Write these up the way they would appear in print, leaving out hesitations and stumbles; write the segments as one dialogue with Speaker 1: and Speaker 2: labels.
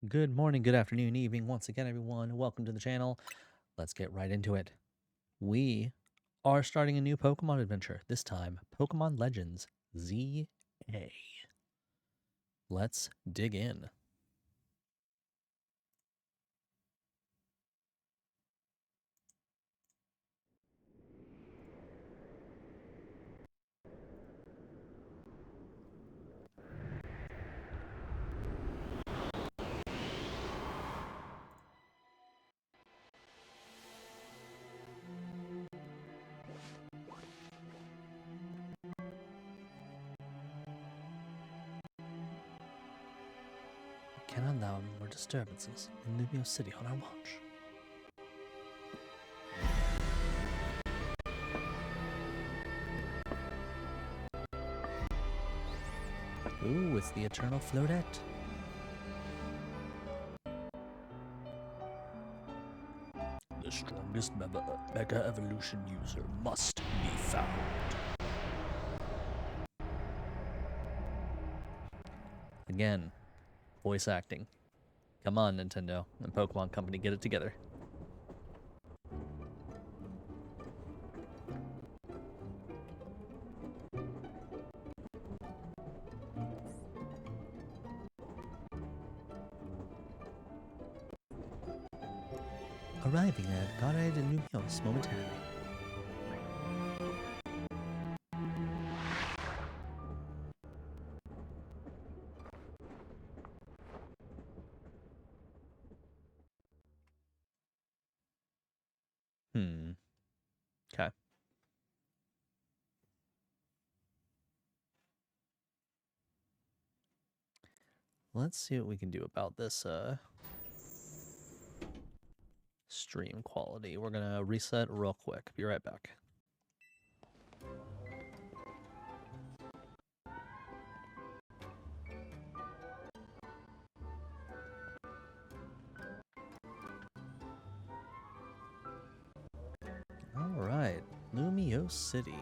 Speaker 1: Good morning, good afternoon, evening, once again, everyone. Welcome to the channel. Let's get right into it. We are starting a new Pokemon adventure, this time Pokemon Legends ZA. Let's dig in. We cannot allow any more disturbances in Lumiose City on our watch. Ooh, it's the Eternal Floatette. The strongest Mega Evolution user must be found. Again, voice acting. Come on, Nintendo and Pokemon Company, get it together. Arriving at Gare de Lumiose momentarily. Okay. Let's see what we can do about this stream quality. We're gonna reset real quick. Be right back. All right, Lumiose City.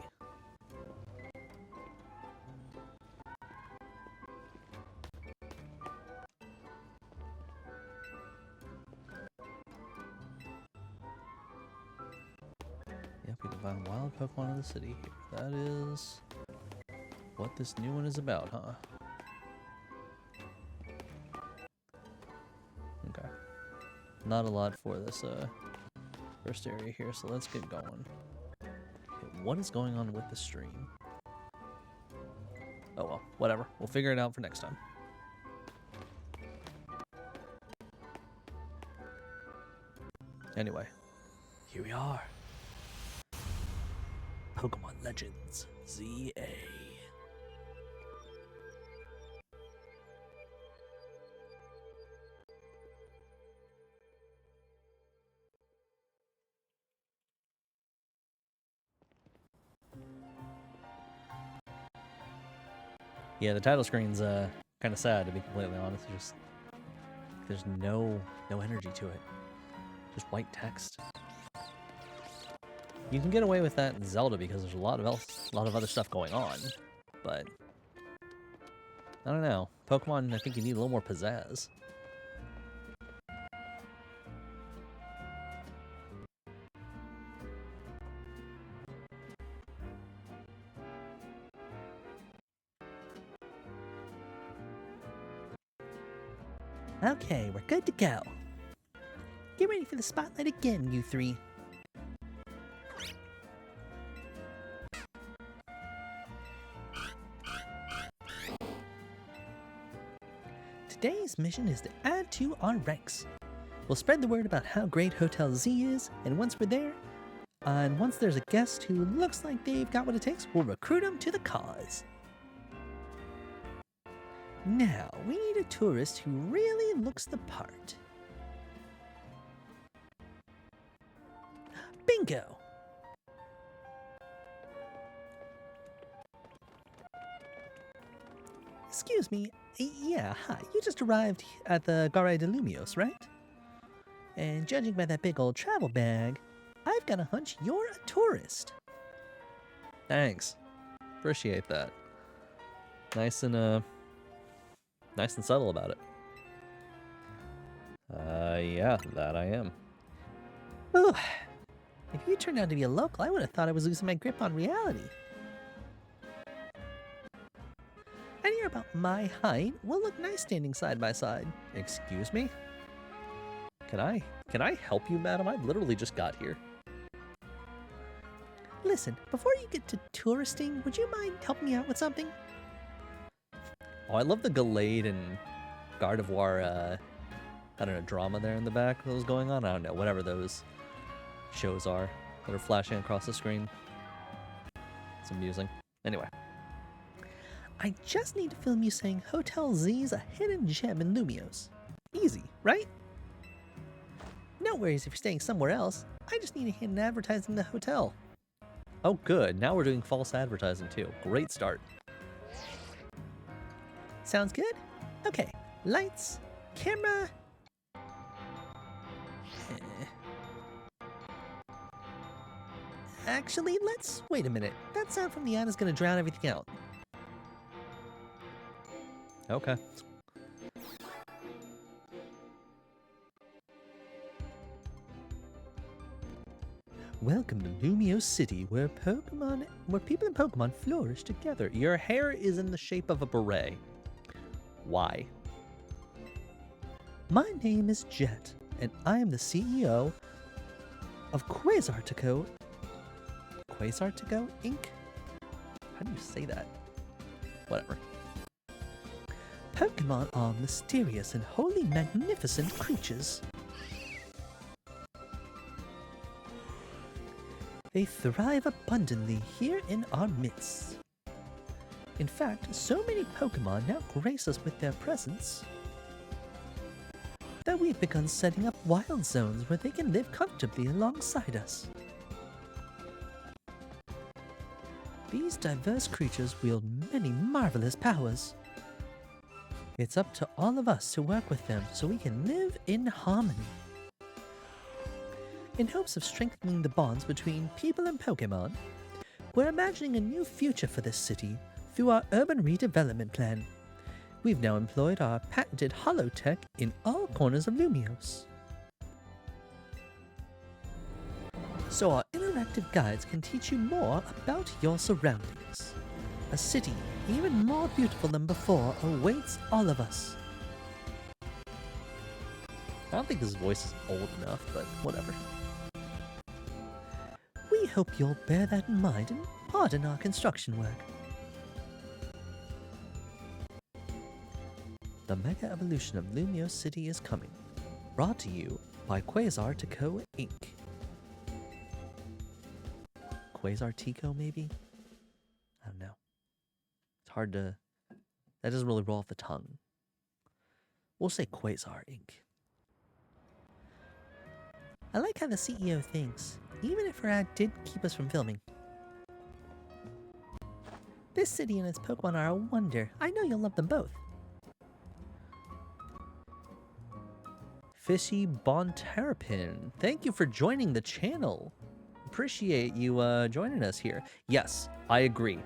Speaker 1: Yep, we can find wild Pokemon in the city here. That is what this new one is about, huh? Okay. Not a lot for this first area here, so let's get going. Okay, what is going on with the stream? Oh well, whatever. We'll figure it out for next time. Anyway, here we are. Pokemon Legends ZA. Yeah, the title screen's kind of sad, to be completely honest. Just there's no energy to it. Just white text. You can get away with that in Zelda because there's a lot of other stuff going on, but I don't know. Pokemon, I think you need a little more pizzazz. Okay, we're good to go. Get ready for the spotlight again, you three. Today's mission is to add to our ranks. We'll spread the word about how great Hotel Z is, and once we're there, and once there's a guest who looks like they've got what it takes, we'll recruit them to the cause. Now, we need a tourist who really looks the part. Bingo! Excuse me, yeah, hi, you just arrived at the Gare de Lumiose, right? And judging by that big old travel bag, I've got a hunch you're a tourist. Thanks. Appreciate that. Nice and subtle about it.
Speaker 2: Yeah, that I am.
Speaker 1: Ooh, if you turned out to be a local, I would have thought I was losing my grip on reality. And you're about my height. We'll look nice standing side by side.
Speaker 2: Excuse me? Can I help you, madam? I've literally just got here.
Speaker 1: Listen, before you get to touristing, would you mind helping me out with something?
Speaker 2: Oh, I love the Gallade and Gardevoir, I don't know, drama there in the back that was going on. I don't know, whatever those shows are that are flashing across the screen. It's amusing. Anyway.
Speaker 1: I just need to film you saying Hotel Z's a hidden gem in Lumiose. Easy, right? No worries if you're staying somewhere else. I just need a hand in advertising the hotel.
Speaker 2: Oh, good. Now we're doing false advertising, too. Great start.
Speaker 1: Sounds good? Okay, lights, camera... Actually, let's wait a minute. That sound from the ad is gonna drown everything out.
Speaker 2: Okay.
Speaker 1: Welcome to Lumiose City, where people and Pokemon flourish together.
Speaker 2: Your hair is in the shape of a beret. Why?
Speaker 1: My name is Jet, and I am the CEO of Quasartico Inc.
Speaker 2: How do you say that? Whatever.
Speaker 1: Pokemon are mysterious and wholly magnificent creatures. They thrive abundantly here in our midst. In fact, so many Pokemon now grace us with their presence that we've begun setting up wild zones where they can live comfortably alongside us. These diverse creatures wield many marvelous powers. It's up to all of us to work with them so we can live in harmony. In hopes of strengthening the bonds between people and Pokemon, we're imagining a new future for this city through our urban redevelopment plan. We've now employed our patented holotech in all corners of Lumiose. So our interactive guides can teach you more about your surroundings. A city even more beautiful than before awaits all of us.
Speaker 2: I don't think this voice is old enough, but whatever.
Speaker 1: We hope you'll bear that in mind and pardon our construction work. The Mega Evolution of Lumiose City is coming. Brought to you by Quasartico Inc. Quasartico, maybe? I don't know. It's hard to... That doesn't really roll off the tongue. We'll say Quasar Inc. I like how the CEO thinks, even if her ad did keep us from filming. This city and its Pokemon are a wonder. I know you'll love them both.
Speaker 2: Fishy Bonterrapin, thank you for joining the channel. Appreciate you joining us here. Yes, I agree.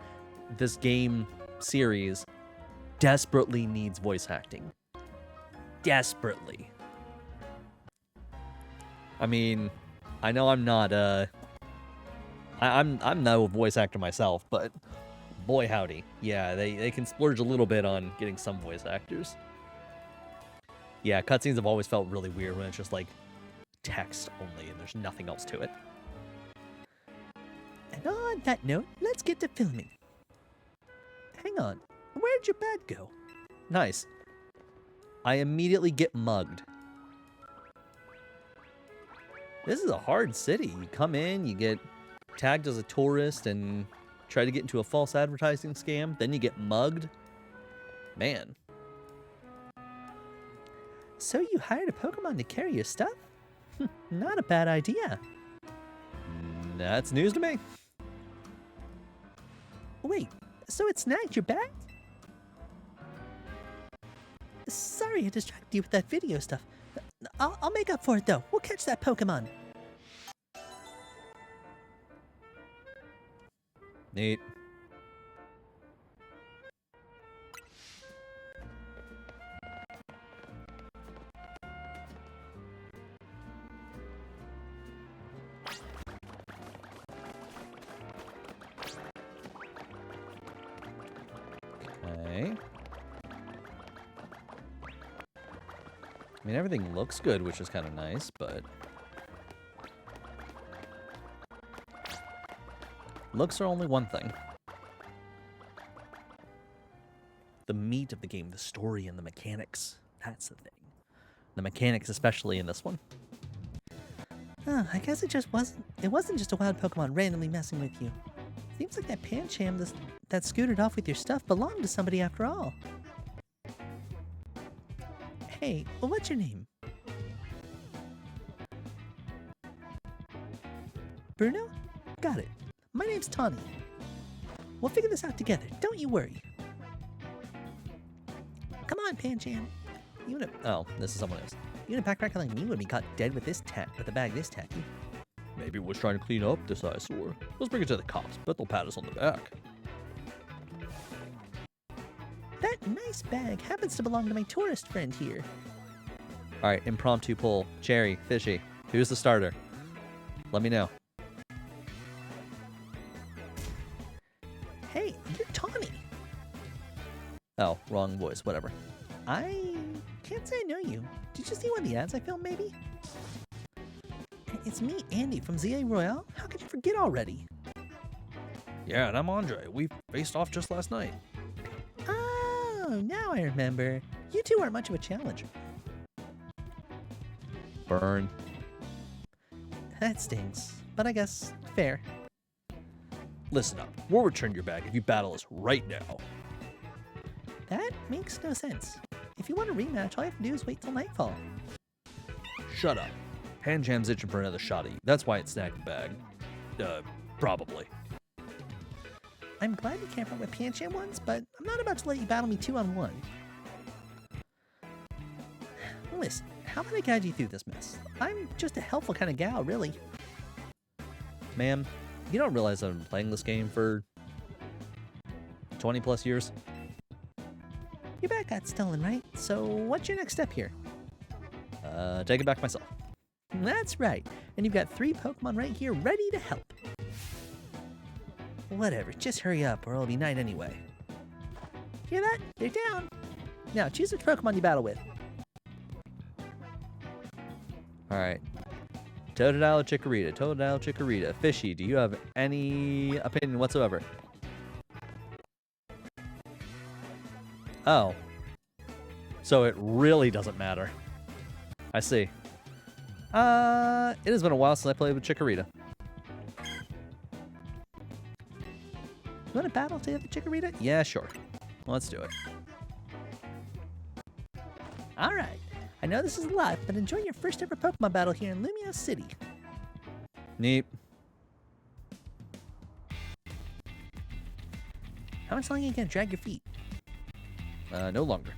Speaker 2: This game series desperately needs voice acting. Desperately. I mean, I know I'm not I'm no voice actor myself, but boy howdy. Yeah, they can splurge a little bit on getting some voice actors. Yeah, cutscenes have always felt really weird when it's just like text only and there's nothing else to it.
Speaker 1: And on that note, let's get to filming. Hang on, where'd your bag go?
Speaker 2: Nice. I immediately get mugged. This is a hard city. You come in, you get tagged as a tourist and try to get into a false advertising scam, then you get mugged. Man.
Speaker 1: So you hired a Pokemon to carry your stuff? Not a bad idea.
Speaker 2: That's news to me.
Speaker 1: Wait, so it snagged your bag? Sorry I distracted you with that video stuff. I'll make up for it though. We'll catch that Pokemon.
Speaker 2: Neat. I mean, everything looks good, which is kind of nice, but... looks are only one thing. The meat of the game, the story and the mechanics. That's the thing. The mechanics, especially in this one.
Speaker 1: Oh, I guess it wasn't just a wild Pokemon randomly messing with you. Seems like that Pancham that scooted off with your stuff belonged to somebody after all. Hey, well, what's your name? Bruno? Got it. My name's Tawny. We'll figure this out together, don't you worry. Come on, Pancham.
Speaker 2: Oh, this is someone else.
Speaker 1: You and a backpacker like me would be caught dead with a bag this tacky.
Speaker 2: Maybe it was trying to clean up this eyesore. Let's bring it to the cops. Bet they'll pat us on the back.
Speaker 1: That nice bag happens to belong to my tourist friend here.
Speaker 2: All right, impromptu poll. Cherry, Fishy, who's the starter? Let me know.
Speaker 1: Hey, you're Tawny.
Speaker 2: Oh, wrong voice, whatever.
Speaker 1: I can't say I know you. Did you see one of the ads I filmed, maybe? It's me, Andy, from ZA Royale. How could you forget already?
Speaker 2: Yeah, and I'm Andre. We faced off just last night.
Speaker 1: Oh, now I remember. You two aren't much of a challenger.
Speaker 2: Burn.
Speaker 1: That stings, but I guess fair.
Speaker 2: Listen up. We'll return your bag if you battle us right now.
Speaker 1: That makes no sense. If you want a rematch, all you have to do is wait till nightfall.
Speaker 2: Shut up. Panjam's itching for another shot at you. That's why it snagged the bag. Probably.
Speaker 1: I'm glad you camped out with Pancham once, but I'm not about to let you battle me 2-on-1. Listen, how about I guide you through this mess? I'm just a helpful kind of gal, really.
Speaker 2: Ma'am, you don't realize I've been playing this game for 20 plus years?
Speaker 1: Your bag got stolen, right? So what's your next step here?
Speaker 2: Take it back myself.
Speaker 1: That's right. And you've got 3 Pokemon right here ready to help. Whatever, just hurry up or it'll be night anyway. Hear that? They're down. Now choose which Pokemon you battle with.
Speaker 2: Alright. Totodile, Chikorita. Fishy, do you have any opinion whatsoever? Oh. So it really doesn't matter. I see. It has been a while since I played with Chikorita.
Speaker 1: You want to battle to the Chikorita?
Speaker 2: Yeah, sure. Let's do it.
Speaker 1: Alright. I know this is a lot, but enjoy your first ever Pokemon battle here in Lumiose City.
Speaker 2: Neat.
Speaker 1: How much longer are you gonna drag your feet?
Speaker 2: No longer.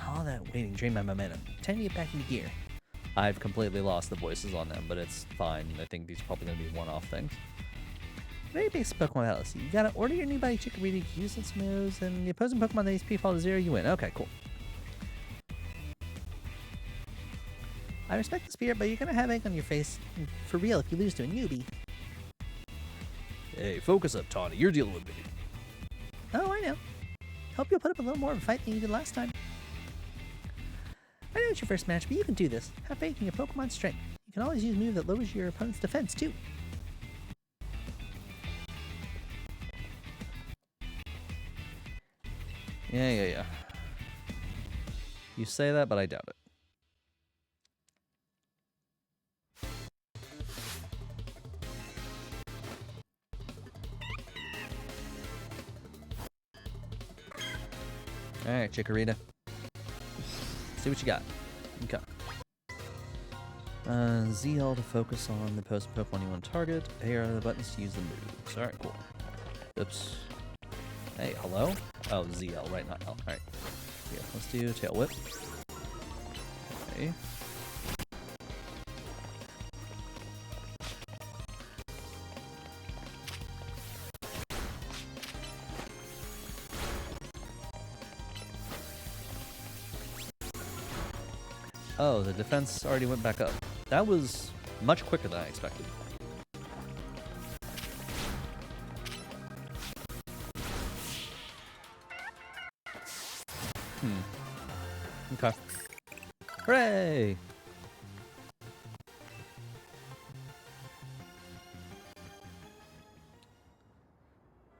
Speaker 1: All that waiting drained my momentum. Time to get back into gear.
Speaker 2: I've completely lost the voices on them, but it's fine. I think these are probably going to be one-off things.
Speaker 1: Very basic Pokemon fallacy. You gotta order your new body Chikorita, use its moves, and the opposing Pokemon that HP fall to 0, you win. Okay, cool. I respect the spirit, but you're gonna have egg on your face for real if you lose to a newbie.
Speaker 2: Hey, focus up, Tawny. You're dealing with me.
Speaker 1: Oh, I know. Hope you'll put up a little more of a fight than you did last time. I know it's your first match, but you can do this. Have faith in your Pokemon's strength. You can always use a move that lowers your opponent's defense, too.
Speaker 2: Yeah. You say that, but I doubt it. Alright, Chikorita. See what you got. Okay. ZL to focus on the post Pokemon you want to target. Here are the buttons to use the moves. Alright, cool. Oops. Hey, hello? Oh, ZL, right, not L. Alright. Yeah, let's do Tail Whip. Okay. Oh, the defense already went back up. That was much quicker than I expected. Okay. Hooray!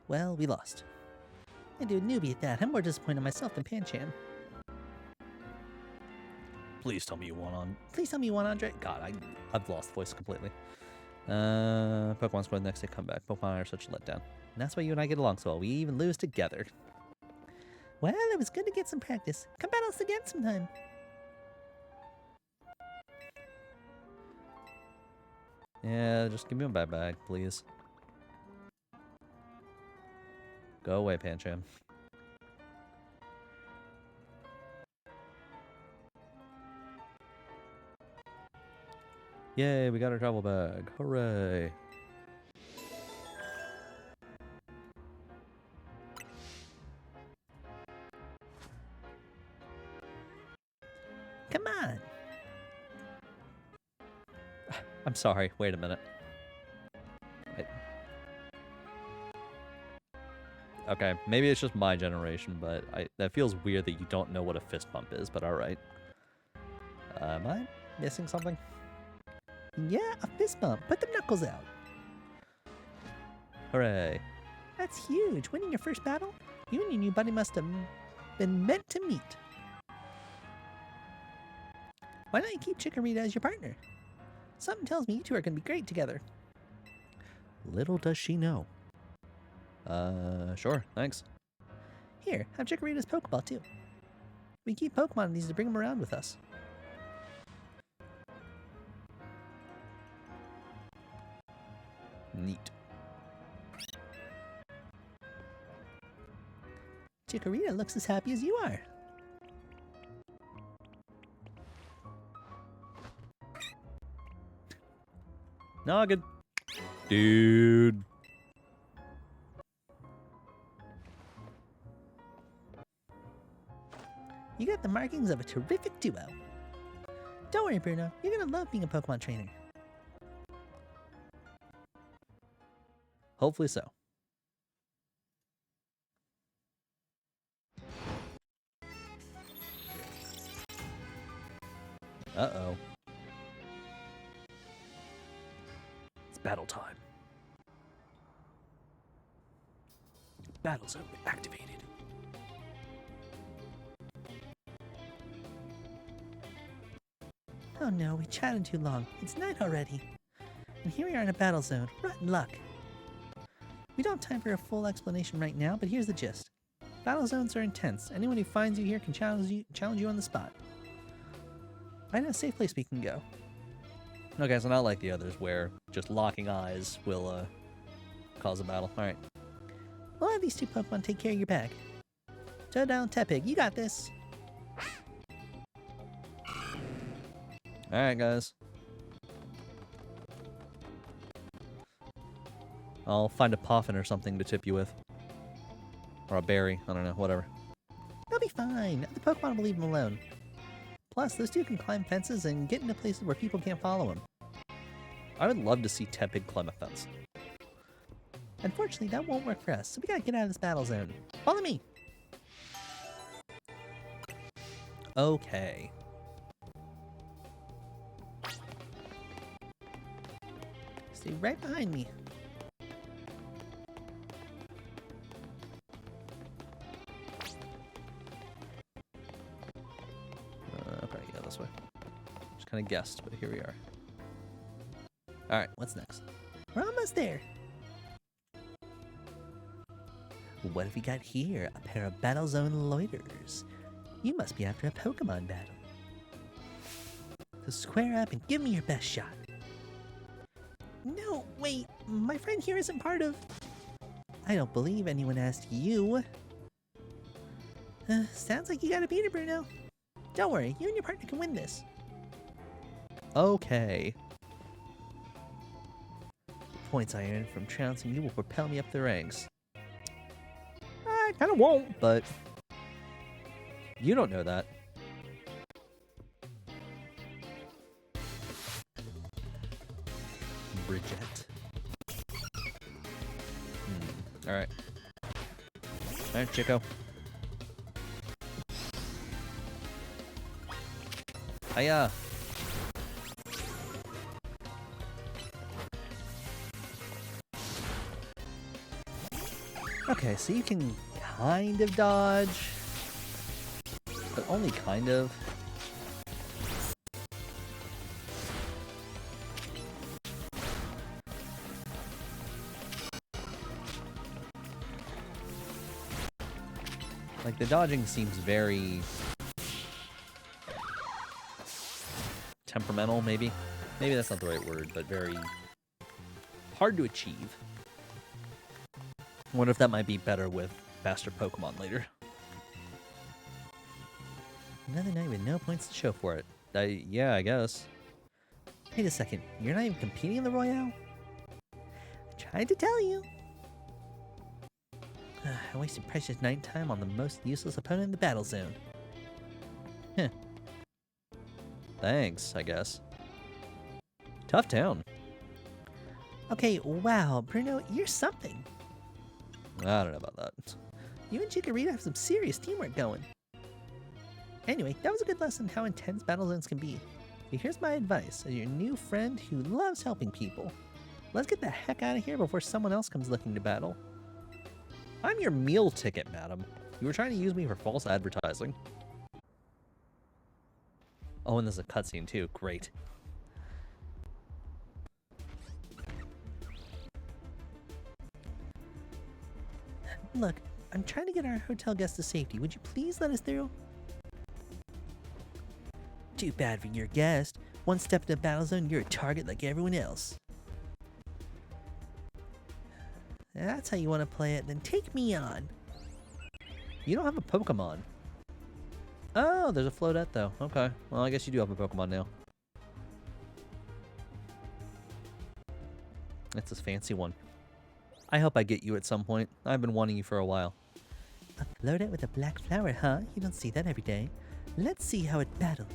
Speaker 1: Well, we lost. I do a newbie at that. I'm more disappointed in myself than Pancham.
Speaker 2: Please tell me you won on.
Speaker 1: Please tell me you won, Andre.
Speaker 2: God, I've lost voice completely. Pokemon scored the next day comeback. Pokemon are such a letdown. And that's why you and I get along so well. We even lose together.
Speaker 1: Well, it was good to get some practice. Come battle us again sometime.
Speaker 2: Yeah, just give me a bad bag, please. Go away, Pancham. Yay, we got our travel bag. Hooray.
Speaker 1: Come on.
Speaker 2: I'm sorry. Wait a minute. Okay, maybe it's just my generation, but that feels weird that you don't know what a fist bump is, but alright. Am I missing something?
Speaker 1: Yeah, a fist bump. Put the knuckles out.
Speaker 2: Hooray.
Speaker 1: That's huge. Winning your first battle? You and your new buddy must have been meant to meet. Why don't you keep Chikorita as your partner? Something tells me you two are going to be great together.
Speaker 2: Little does she know. Sure, thanks.
Speaker 1: Here, have Chikorita's Pokeball too. We keep Pokemon these to bring them around with us.
Speaker 2: Neat.
Speaker 1: Chikorita looks as happy as you are.
Speaker 2: Noggin. Dude.
Speaker 1: You got the markings of a terrific duo. Don't worry, Bruno. You're gonna love being a Pokemon trainer.
Speaker 2: Hopefully so. Uh-oh. It's battle time. Battle zone activated.
Speaker 1: Oh no, we chatted too long. It's night already. And here we are in a battle zone. Rotten luck. We don't have time for a full explanation right now, but here's the gist. Battle zones are intense. Anyone who finds you here can challenge you on the spot. Find a safe place we can go.
Speaker 2: Okay, so not like the others where just locking eyes will cause a battle. Alright.
Speaker 1: We'll have these two Pokemon take care of your bag. Down, Tepig, you got this.
Speaker 2: Alright, guys. I'll find a Poffin or something to tip you with. Or a berry. I don't know. Whatever.
Speaker 1: They'll be fine. The Pokemon will leave them alone. Plus, those two can climb fences and get into places where people can't follow them.
Speaker 2: I would love to see Tepig climb a fence.
Speaker 1: Unfortunately, that won't work for us, so we gotta get out of this battle zone. Follow me!
Speaker 2: Okay.
Speaker 1: Stay right behind me.
Speaker 2: Okay, yeah, this way. Just kind of guessed, but here we are. Alright, what's next?
Speaker 1: We're almost there.
Speaker 2: What have we got here?
Speaker 1: A pair of battle zone loiterers. You must be after a Pokemon battle. So square up and give me your best shot. No, wait, my friend here isn't part of... I don't believe anyone asked you. Sounds like you got a beater, Bruno. Don't worry, you and your partner can win this.
Speaker 2: Okay.
Speaker 1: The points I earn from trouncing you will propel me up the ranks. I kind of won't, but...
Speaker 2: You don't know that. Bridget. Alright. Alright, Chico. Hiya. Okay, so you can kind of dodge, but only kind of. Like, the dodging seems very temperamental, maybe. Maybe that's not the right word, but very hard to achieve. I wonder if that might be better with faster Pokemon later. Another night with no points to show for it. Yeah, I guess. Wait a second, you're not even competing in the Royale? I tried to tell you. I wasted precious night time on the most useless opponent in the battle zone. Heh. Thanks, I guess. Tough town.
Speaker 1: Okay, wow, Bruno, you're something.
Speaker 2: I don't know about that.
Speaker 1: You and Chikorita have some serious teamwork going. Anyway, that was a good lesson how intense battle zones can be. Here's my advice as your new friend who loves helping people. Let's get the heck out of here before someone else comes looking to battle.
Speaker 2: I'm your meal ticket, madam. You were trying to use me for false advertising. Oh, and there's a cutscene too. Great.
Speaker 1: Look, I'm trying to get our hotel guests to safety. Would you please let us through? Too bad for your guest. One step in the battle zone, you're a target like everyone else. That's how you want to play it, then take me on.
Speaker 2: You don't have a Pokemon. Oh, there's a Floodette though. Okay. Well, I guess you do have a Pokemon now. It's this fancy one. I hope I get you at some point. I've been wanting you for a while.
Speaker 1: A Floodette with a black flower, huh? You don't see that every day. Let's see how it battles.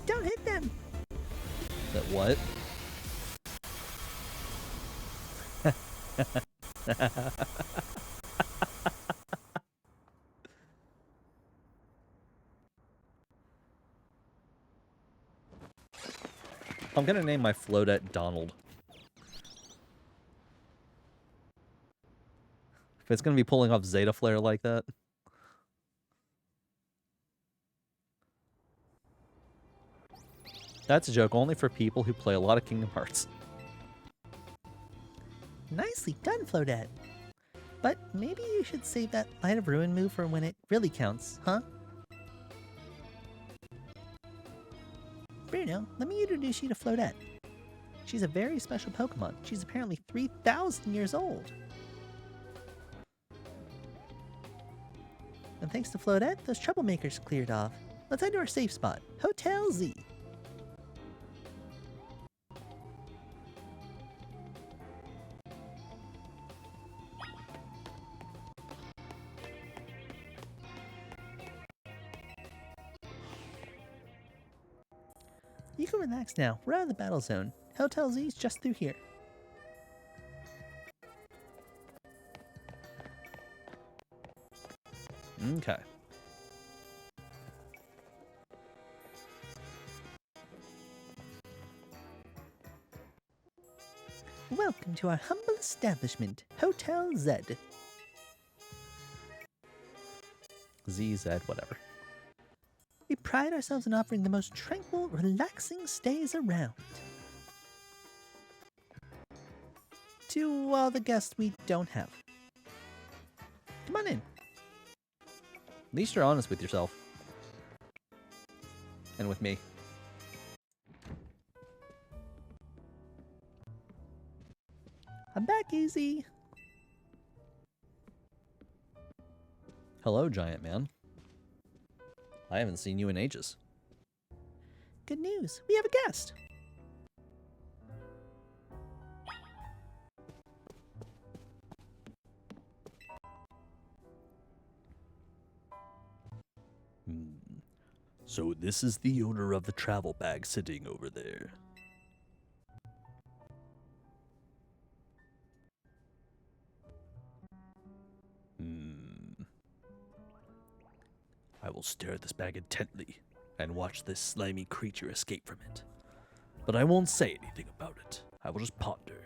Speaker 1: Don't hit them!
Speaker 2: That what? I'm gonna name my Floodette Donald. If it's gonna be pulling off Zeta Flare like that. That's a joke only for people who play a lot of Kingdom Hearts.
Speaker 1: Nicely done, Floodette. But maybe you should save that Light of Ruin move for when it really counts, huh? Bruno, let me introduce you to Floodette. She's a very special Pokemon. She's apparently 3,000 years old. And thanks to Floodette, those troublemakers cleared off. Let's head to our safe spot, Hotel Z. You can relax now. We're out of the battle zone. Hotel Z's just through here.
Speaker 2: Okay.
Speaker 1: Welcome to our humble establishment, Hotel Z.
Speaker 2: ZZ, whatever.
Speaker 1: We pride ourselves in offering the most tranquil, relaxing stays around. To all the guests we don't have. Come on in.
Speaker 2: At least you're honest with yourself. And with me.
Speaker 1: I'm back, Easy.
Speaker 2: Hello, giant man. I haven't seen you in ages.
Speaker 1: Good news. We have a guest.
Speaker 2: So this is the owner of the travel bag sitting over there. I will stare at this bag intently and watch this slimy creature escape from it. But I won't say anything about it. I will just ponder.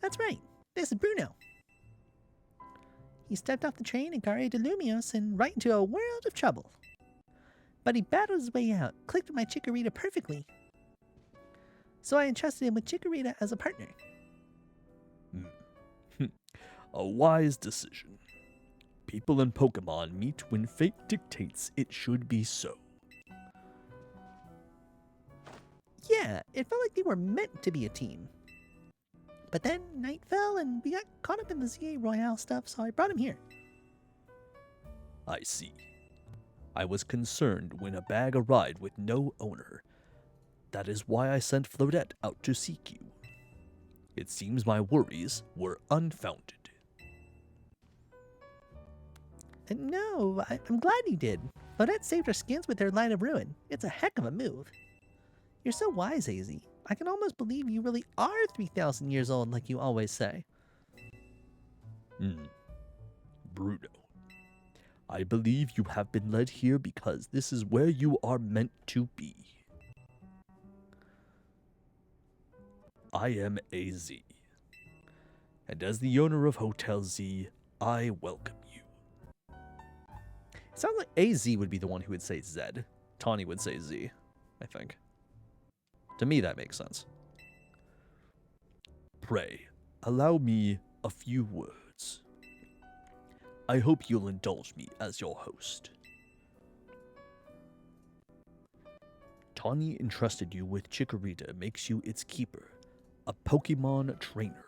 Speaker 1: That's right. This is Bruno. He stepped off the train in Carre de Lumiose and right into a world of trouble. But he battled his way out, clicked with my Chikorita perfectly. So I entrusted him with Chikorita as a partner.
Speaker 2: A wise decision. People and Pokemon meet when fate dictates it should be so.
Speaker 1: Yeah, it felt like they were meant to be a team. But then night fell and we got caught up in the ZA Royale stuff, so I brought him here.
Speaker 2: I see. I was concerned when a bag arrived with no owner. That is why I sent Flodette out to seek you. It seems my worries were unfounded.
Speaker 1: No, I'm glad you did. Odette saved our skins with her Light of Ruin. It's a heck of a move. You're so wise, AZ. I can almost believe you really are 3,000 years old like you always say.
Speaker 2: Bruno. I believe you have been led here because this is where you are meant to be. I am AZ. And as the owner of Hotel Z, I welcome you.
Speaker 1: It sounds like AZ would be the one who would say Z.
Speaker 2: Tawny would say Z, I think. To me, that makes sense. Pray, allow me a few words. I hope you'll indulge me as your host. Tawny entrusted you with Chikorita makes you its keeper, a Pokemon trainer.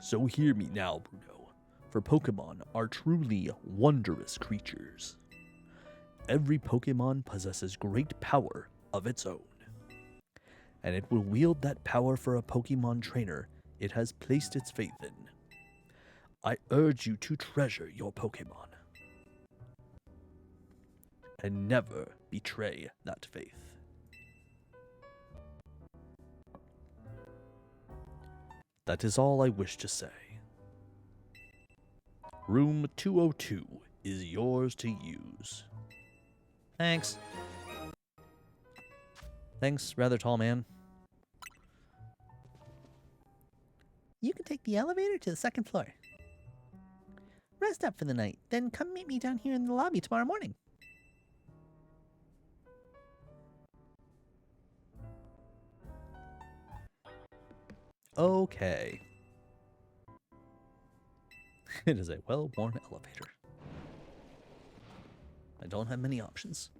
Speaker 2: So hear me now, Bruno, for Pokemon are truly wondrous creatures. Every Pokemon possesses great power of its own, and it will wield that power for a Pokemon trainer it has placed its faith in. I urge you to treasure your Pokemon and never betray that faith. That is all I wish to say. Room 202 is yours to use.
Speaker 1: Thanks. Thanks, rather tall man. You can take the elevator to the second floor. Rest up for the night, then come meet me down here in the lobby tomorrow morning.
Speaker 2: Okay. It is a well-worn elevator. I don't have many options.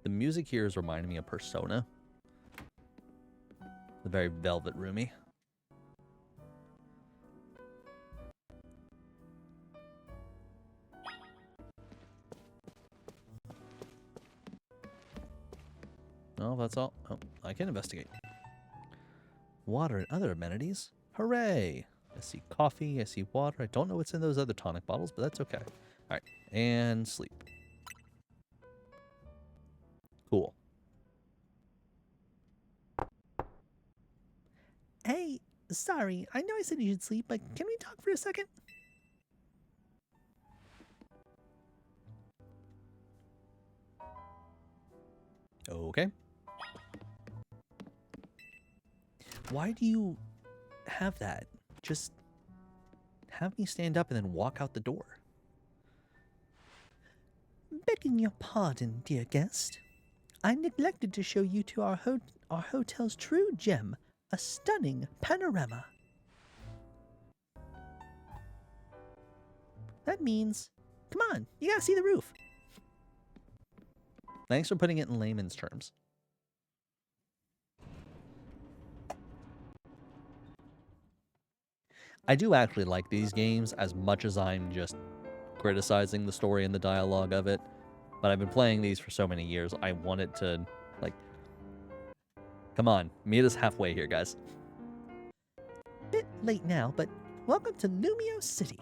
Speaker 2: The music here is reminding me of Persona. The very velvet roomy. Oh, that's all. Oh, I can investigate. Water and other amenities. Hooray! I see coffee, I see water. I don't know what's in those other tonic bottles, but that's okay. Alright, and sleep. Cool.
Speaker 1: Hey, sorry, I know I said you should sleep, but can we talk for a second?
Speaker 2: Okay.
Speaker 1: Why do you have that? Just have me stand up and then walk out the door. Begging your pardon, dear guest. I neglected to show you to our hotel's true gem, a stunning panorama. That means, come on, you gotta see the roof.
Speaker 2: Thanks for putting it in layman's terms. I do actually like these games as much as I'm just criticizing the story and the dialogue of it. But I've been playing these for so many years, I want it to, like... Come on, meet us halfway here, guys.
Speaker 1: Bit late now, but welcome to Lumiose City.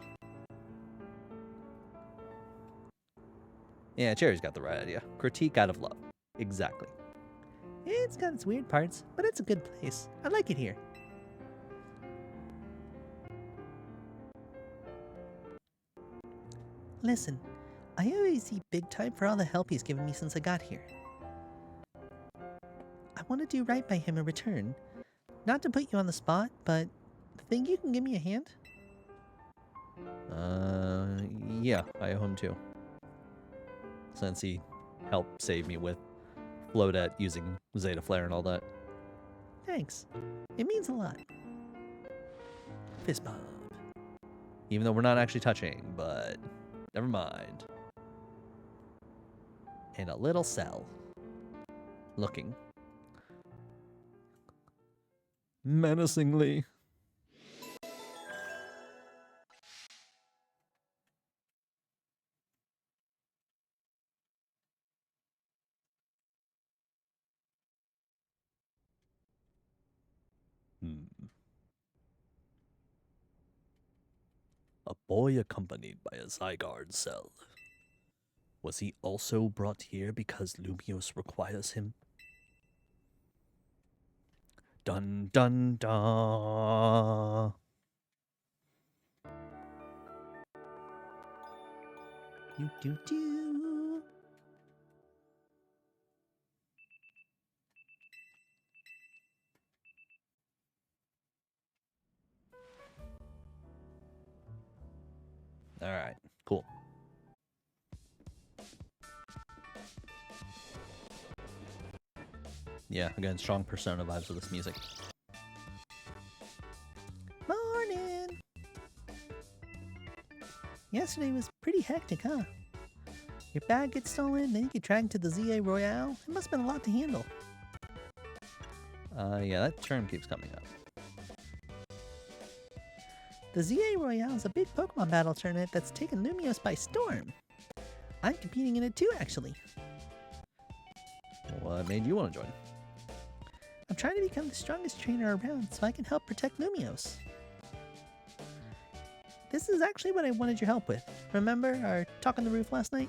Speaker 2: Yeah, Cherry's got the right idea. Critique out of love. Exactly.
Speaker 1: It's got its weird parts, but it's a good place. I like it here. Listen, I owe AZ big time for all the help he's given me since I got here. I want to do right by him in return. Not to put you on the spot, but think you can give me a hand?
Speaker 2: Yeah, I owe him too. Since he helped save me with Flodet using Zeta Flare and all that.
Speaker 1: Thanks. It means a lot. Fist bump.
Speaker 2: Even though we're not actually touching, but never mind.
Speaker 1: And a little cell.
Speaker 2: Looking. Menacingly. A boy accompanied by a Zygarde cell. Was he also brought here because Lumiose requires him? Dun dun dun.
Speaker 1: Do.
Speaker 2: Alright, cool. Yeah, again, strong Persona vibes with this music.
Speaker 1: Morning! Yesterday was pretty hectic, huh? Your bag gets stolen, then you get dragged to the ZA Royale. It must have been a lot to handle.
Speaker 2: Yeah, that term keeps coming up.
Speaker 1: The ZA Royale is a big Pokemon battle tournament that's taken Lumiose by storm. I'm competing in it too, actually.
Speaker 2: What made you want to join?
Speaker 1: I'm trying to become the strongest trainer around so I can help protect Lumiose. This is actually what I wanted your help with. Remember our talk on the roof last night?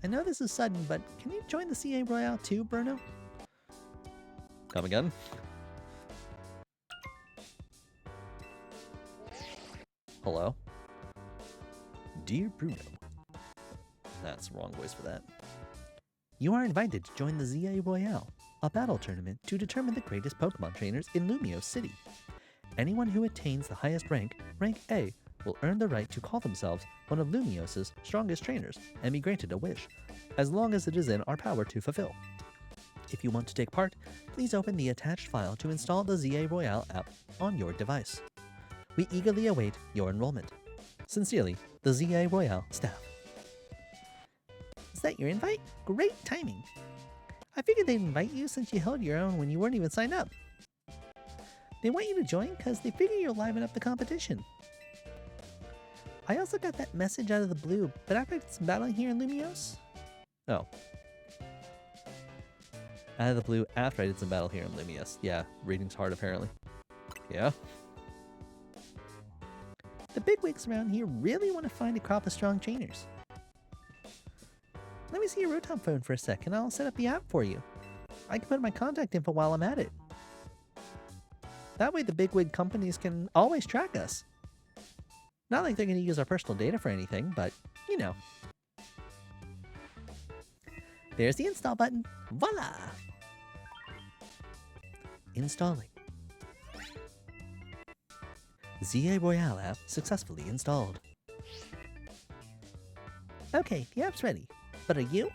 Speaker 1: I know this is sudden, but can you join the CA Royale too, Bruno?
Speaker 2: Come again? Hello? Dear Bruno. That's the wrong voice for that.
Speaker 1: You are invited to join the ZA Royale, a battle tournament to determine the greatest Pokemon trainers in Lumiose City. Anyone who attains the highest rank, rank A, will earn the right to call themselves one of Lumiose's strongest trainers and be granted a wish, as long as it is in our power to fulfill. If you want to take part, please open the attached file to install the ZA Royale app on your device. We eagerly await your enrollment. Sincerely, the ZA Royale staff. Is that your invite? Great timing. I figured they'd invite you since you held your own when you weren't even signed up. They want you to join because they figure you'll liven up the competition. I also got that message out of the blue, but after some battling here in Lumiose?
Speaker 2: Oh. Out of the blue after I did some battle here in Lumiose. Yeah, reading's hard apparently. Yeah?
Speaker 1: The bigwigs around here really want to find a crop of strong trainers. Let me see your Rotom phone for a sec and I'll set up the app for you. I can put my contact info while I'm at it. That way the bigwig companies can always track us. Not like they're going to use our personal data for anything, but, you know. There's the install button. Voila! Installing. ZA Royale app successfully installed. Okay, the app's ready. But are you?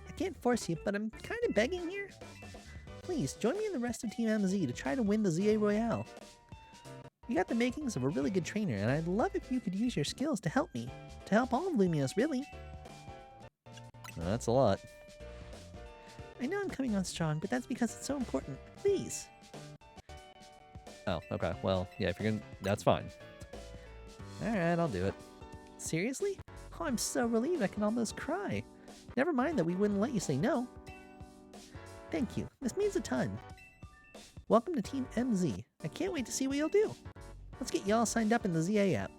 Speaker 1: I can't force you, but I'm kind of begging here. Please, join me and the rest of Team MZ to try to win the ZA Royale. You got the makings of a really good trainer, and I'd love if you could use your skills to help me. To help all of Lumiose, really.
Speaker 2: That's a lot.
Speaker 1: I know I'm coming on strong, but that's because it's so important. Please.
Speaker 2: Oh, okay. Well, yeah, if you're gonna... That's fine.
Speaker 1: Alright, I'll do it. Seriously? Oh, I'm so relieved I can almost cry. Never mind that we wouldn't let you say no. Thank you. This means a ton. Welcome to Team MZ. I can't wait to see what you'll do. Let's get y'all signed up in the ZA app.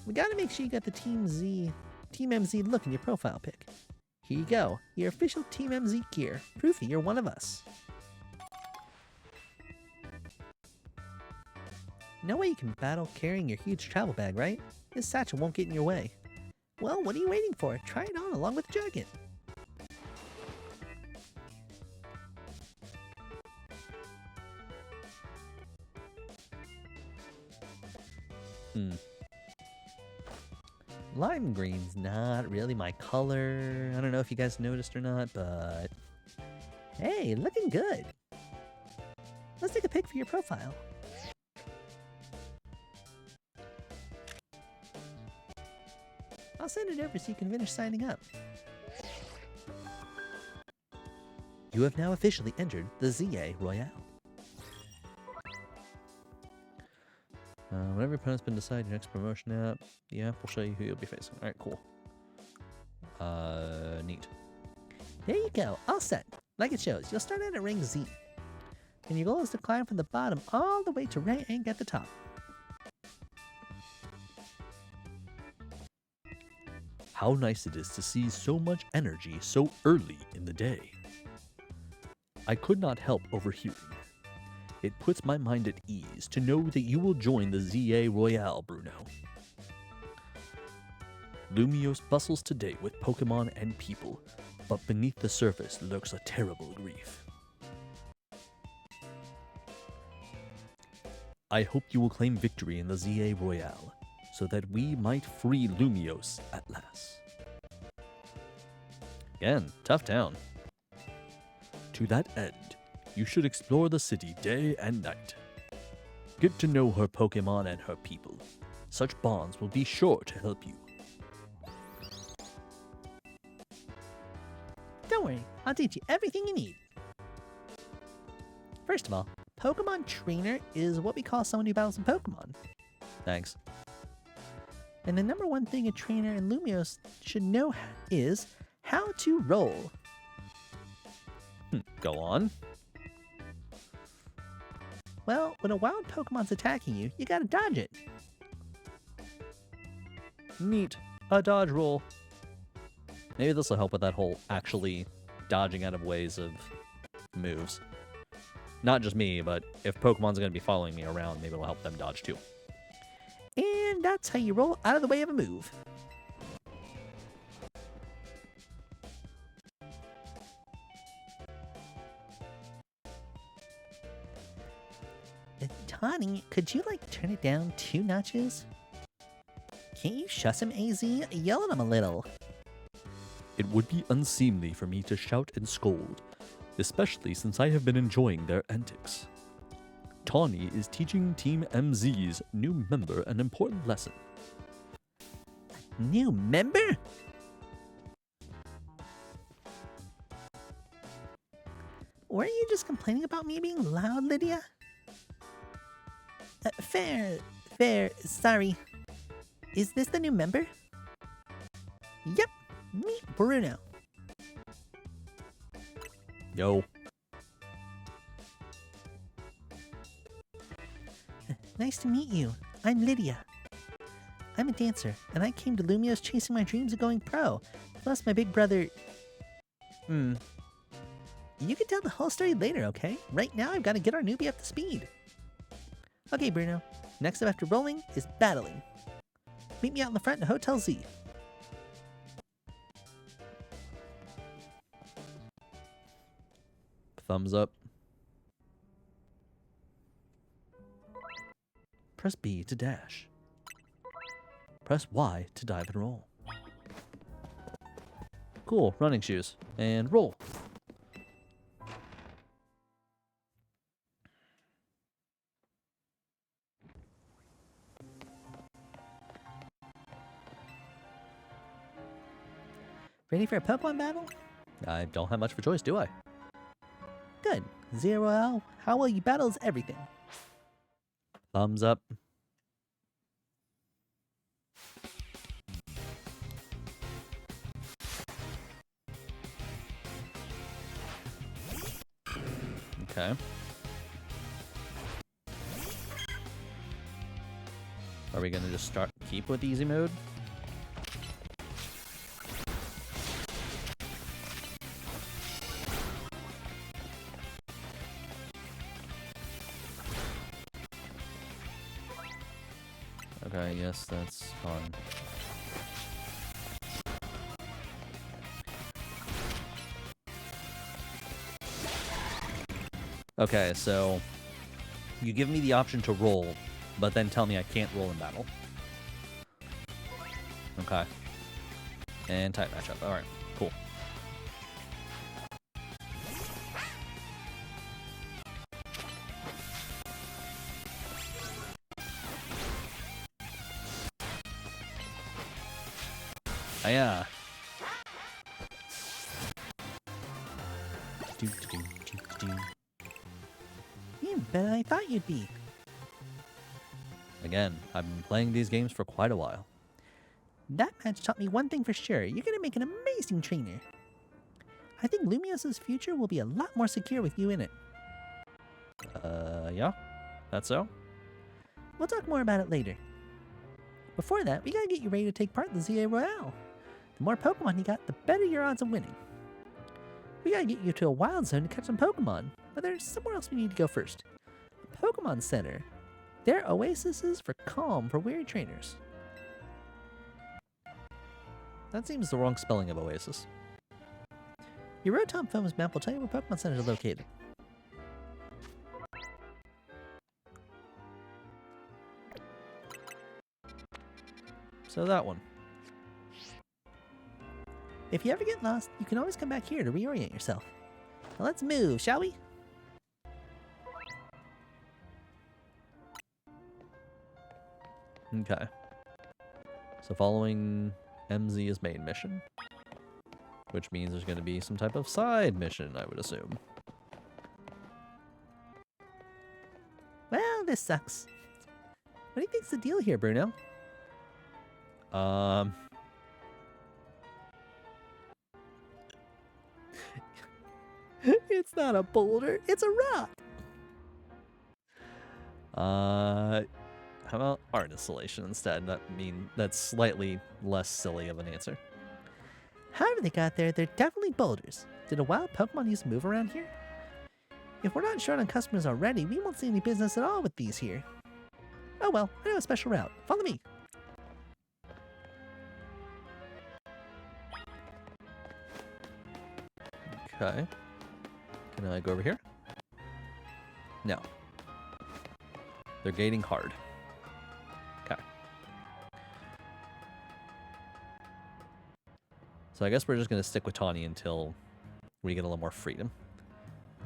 Speaker 1: we gotta make sure you got the Team MZ look in your profile pic. Here you go, your official Team MZ gear. Proof that you're one of us. No way you can battle carrying your huge travel bag, right? This satchel won't get in your way. Well, what are you waiting for? Try it on along with the jacket. Lime green's not really my color. I don't know if you guys noticed or not, but... Hey, looking good. Let's take a pic for your profile. I'll send it over so you can finish signing up. You have now officially entered the ZA Royale. Whenever your opponent's been decided your next promotion app, the app will show you who you'll be facing. Alright, cool. Neat. There you go, all set. Like it shows, you'll start out at rank Z. And your goal is to climb from the bottom all the way to rank at the top.
Speaker 2: How nice it is to see so much energy so early in the day. I could not help overhearing. It puts my mind at ease to know that you will join the ZA Royale, Bruno. Lumiose bustles today with Pokemon and people, but beneath the surface lurks a terrible grief. I hope you will claim victory in the ZA Royale, so that we might free Lumiose at last. Again, tough town. To that end, you should explore the city day and night. Get to know her Pokemon and her people. Such bonds will be sure to help you.
Speaker 1: Don't worry, I'll teach you everything you need. First of all, Pokemon Trainer is what we call someone who battles in Pokemon.
Speaker 2: Thanks.
Speaker 1: And the number one thing a trainer in Lumiose should know is how to roll.
Speaker 2: Go on.
Speaker 1: Well, when a wild Pokemon's attacking you, you gotta dodge it.
Speaker 2: Neat. A dodge roll. Maybe this will help with that whole actually dodging out of ways of moves. Not just me, but if Pokemon's going to be following me around, maybe it'll help them dodge too.
Speaker 1: And that's how you roll out of the way of a move. Tawny, could you turn it down 2 notches? Can't you shush him, AZ? Yell at him a little.
Speaker 2: It would be unseemly for me to shout and scold, especially since I have been enjoying their antics. Tawny is teaching Team MZ's new member an important lesson.
Speaker 1: New member? Weren't you just complaining about me being loud, Lydia? Fair, sorry. Is this the new member? Yep, meet Bruno.
Speaker 2: Yo.
Speaker 1: Nice to meet you. I'm Lydia. I'm a dancer, and I came to Lumiose chasing my dreams of going pro. Plus, my big brother... You can tell the whole story later, okay? Right now, I've got to get our newbie up to speed. Okay, Bruno. Next up after rolling is battling. Meet me out in the front in Hotel Z.
Speaker 2: Thumbs up.
Speaker 1: Press B to dash.
Speaker 2: Press Y to dive and roll. Cool, running shoes. And roll.
Speaker 1: Ready for a Pokemon battle?
Speaker 2: I don't have much of a choice, do I?
Speaker 1: Good. Zero, how well you battle is everything.
Speaker 2: Thumbs up. Okay. Are we gonna just keep with easy mode. Okay, yes, that's fun. Okay, so you give me the option to roll, but then tell me I can't roll in battle. Okay. And type matchup. Alright, cool. Oh, yeah.
Speaker 1: Better than I thought you'd be.
Speaker 2: Again, I've been playing these games for quite a while.
Speaker 1: That match taught me one thing for sure. You're gonna make an amazing trainer. I think Lumiose's future will be a lot more secure with you in it.
Speaker 2: Yeah? That's so?
Speaker 1: We'll talk more about it later. Before that, we gotta get you ready to take part in the ZA Royale. The more Pokemon you got, the better your odds of winning. We gotta get you to a wild zone to catch some Pokemon, but there's somewhere else we need to go first. A Pokemon Center. They're oases for calm for weary trainers.
Speaker 2: That seems the wrong spelling of Oasis.
Speaker 1: Your Rotom Phone's map will tell you where Pokemon Centers are located.
Speaker 2: So that one.
Speaker 1: If you ever get lost, you can always come back here to reorient yourself. Now let's move, shall we?
Speaker 2: Okay. So following MZ's main mission, which means there's going to be some type of side mission, I would assume.
Speaker 1: Well, this sucks. What do you think's the deal here, Bruno? It's not a boulder, it's a rock.
Speaker 2: How about art installation instead? That's slightly less silly of an answer.
Speaker 1: However they got there, they're definitely boulders. Did a wild Pokemon used to move around here? If we're not short on customers already, we won't see any business at all with these here. Oh well, I know a special route. Follow me.
Speaker 2: Okay. Can I go over here? No. They're gating hard. Okay. So I guess we're just going to stick with Tawny until we get a little more freedom.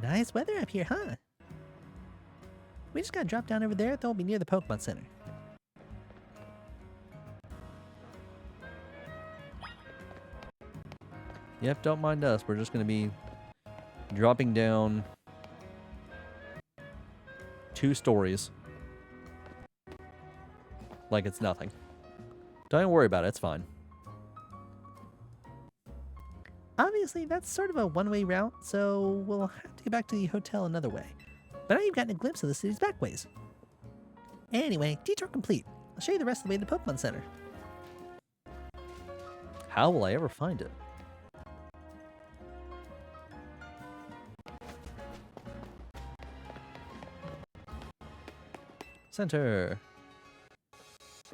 Speaker 1: Nice weather up here, huh? We just gotta drop down over there, then we'll be near the Pokemon Center.
Speaker 2: Yep, don't mind us. We're just going to be dropping down 2 stories. Like it's nothing. Don't worry about it, it's fine.
Speaker 1: Obviously, that's sort of a one-way route, so we'll have to get back to the hotel another way. But now you've gotten a glimpse of the city's back ways. Anyway, detour complete. I'll show you the rest of the way to the Pokemon Center.
Speaker 2: How will I ever find it? Center.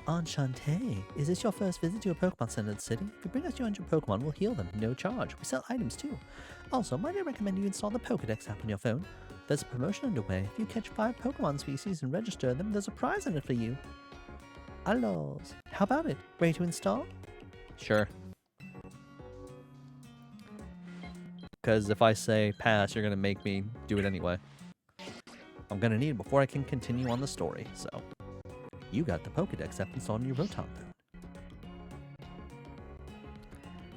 Speaker 1: Enchanté. Is this your first visit to a Pokemon Center in the city? If you bring us 200 Pokemon, we'll heal them, no charge. We sell items too. Also, might I recommend you install the Pokedex app on your phone? There's a promotion underway. If you catch 5 Pokemon species and register them, there's a prize in it for you. Allos. How about it? Ready to install?
Speaker 2: Sure. Because if I say pass, you're going to make me do it anyway. I'm going to need it before I can continue on the story, so... You got the Pokedex app installed on your Rotom phone.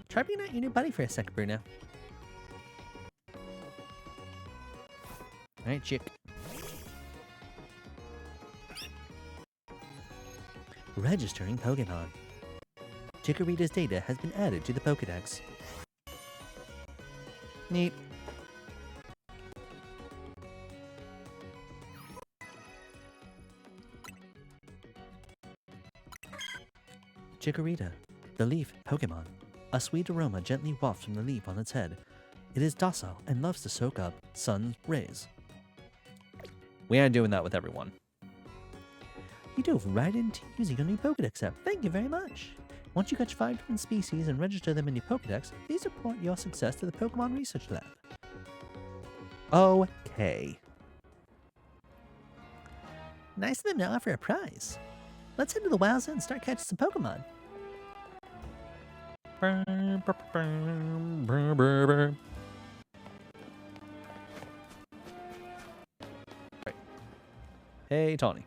Speaker 1: Try being out your new buddy for a second, Bruno.
Speaker 2: Alright, chick.
Speaker 1: Registering Pokemon. Chikorita's data has been added to the Pokedex.
Speaker 2: Neat.
Speaker 1: Chikorita, the leaf Pokemon. A sweet aroma gently wafts from the leaf on its head. It is docile and loves to soak up sun's rays.
Speaker 2: We aren't doing that with everyone.
Speaker 1: You dove right into using your new Pokedex app. Thank you very much. Once you catch 5 different species and register them in your Pokedex, please report your success to the Pokemon Research Lab.
Speaker 2: Okay.
Speaker 1: Nice of them to offer a prize. Let's head to the Wild Zone and start catching some Pokemon.
Speaker 2: Hey, Tawny.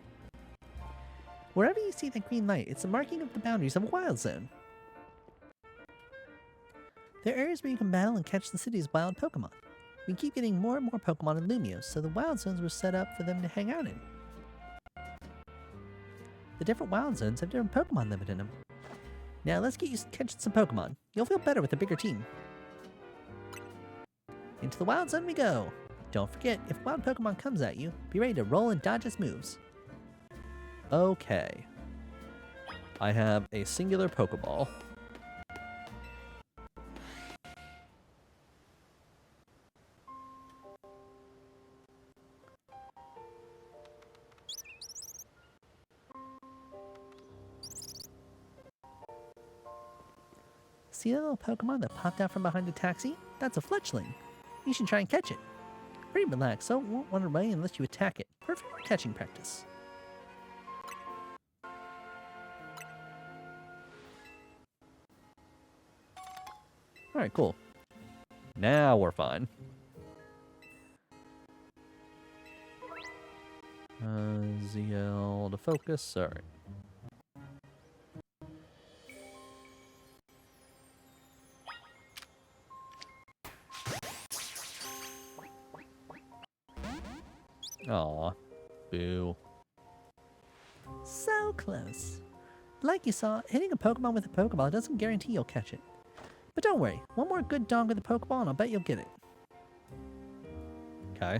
Speaker 1: Wherever you see that green light, it's a marking of the boundaries of a Wild Zone. There are areas where you can battle and catch the city's wild Pokemon. We keep getting more and more Pokemon in Lumiose, so the Wild Zones were set up for them to hang out in. The different Wild Zones have different Pokemon limit in them. Now let's get you catching some Pokemon. You'll feel better with a bigger team. Into the Wild Zone we go! Don't forget, if wild Pokemon comes at you, be ready to roll and dodge its moves.
Speaker 2: Okay. I have a singular Pokeball.
Speaker 1: See that little Pokemon that popped out from behind a taxi? That's a Fletchling. You should try and catch it. Pretty relaxed, so it won't run away unless you attack it. Perfect for catching practice.
Speaker 2: Alright, cool. Now we're fine. ZL to focus. Alright. Aw, boo.
Speaker 1: So close. Like you saw, hitting a Pokemon with a Pokeball doesn't guarantee you'll catch it. But don't worry, one more good dog with a Pokeball and I'll bet you'll get it.
Speaker 2: Okay.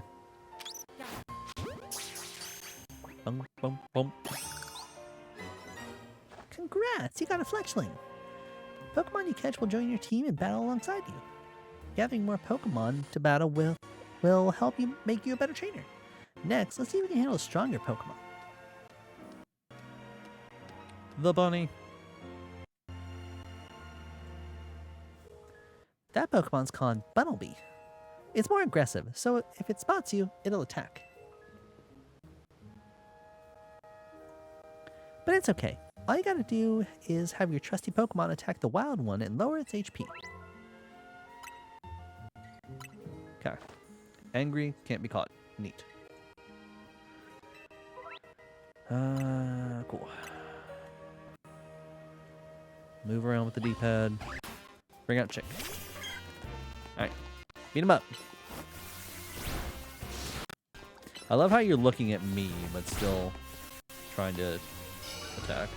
Speaker 2: Bum, bum, bum.
Speaker 1: Congrats, you got a Fletchling. Pokemon you catch will join your team and battle alongside you. Gathering more Pokemon to battle will help you make you a better trainer. Next, let's see if we can handle a stronger Pokemon.
Speaker 2: The bunny.
Speaker 1: That Pokemon's called Bunnelby. It's more aggressive, so if it spots you, it'll attack. But it's okay. All you gotta do is have your trusty Pokemon attack the wild one and lower its HP.
Speaker 2: Okay. Angry, can't be caught. Neat. Cool. Move around with the D-pad. Bring out Chick. Alright. Beat him up. I love how you're looking at me, but still trying to attack.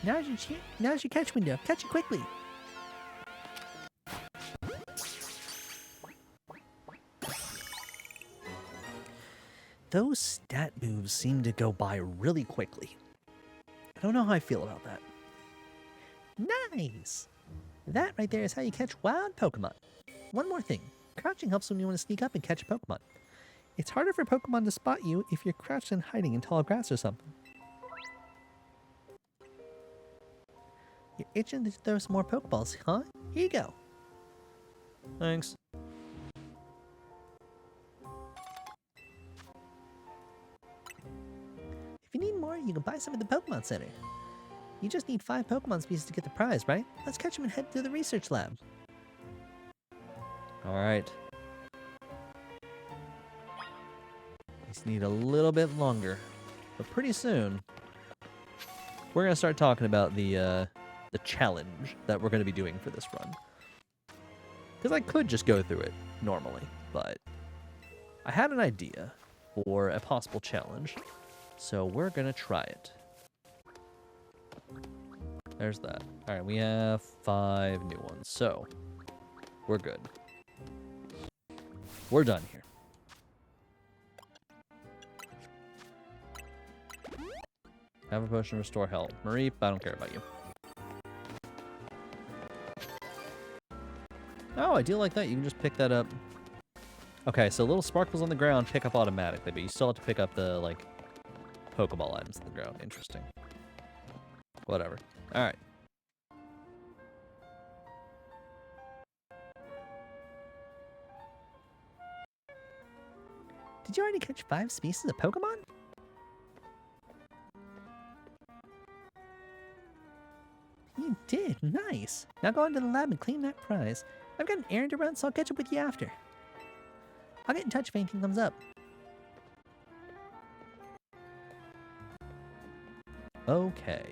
Speaker 1: Now's your catch window. Catch it quickly. Those stat moves seem to go by really quickly. I don't know how I feel about that. Nice! That right there is how you catch wild Pokemon. One more thing. Crouching helps when you want to sneak up and catch a Pokemon. It's harder for Pokemon to spot you if you're crouched and hiding in tall grass or something. You're itching to throw some more Pokeballs, huh? Here you go.
Speaker 2: Thanks.
Speaker 1: If you need more, you can buy some at the Pokemon Center. You just need 5 Pokemon species to get the prize, right? Let's catch them and head to the research lab.
Speaker 2: Alright. Just need a little bit longer. But pretty soon, we're going to start talking about the challenge that we're going to be doing for this run. Because I could just go through it normally, but I had an idea for a possible challenge. So we're going to try it. There's that. Alright, we have 5 new ones. So, we're good. We're done here. Have a potion restore health. Mareep, I don't care about you. Oh, I do like that. You can just pick that up. Okay, so little sparkles on the ground pick up automatically, but you still have to pick up the, like, Pokeball items on the ground. Interesting. Whatever. Alright.
Speaker 1: Did you already catch 5 species of Pokemon? You did. Nice. Now go into the lab and claim that prize. I've got an errand to run, so I'll catch up with you after. I'll get in touch if anything comes up.
Speaker 2: Okay.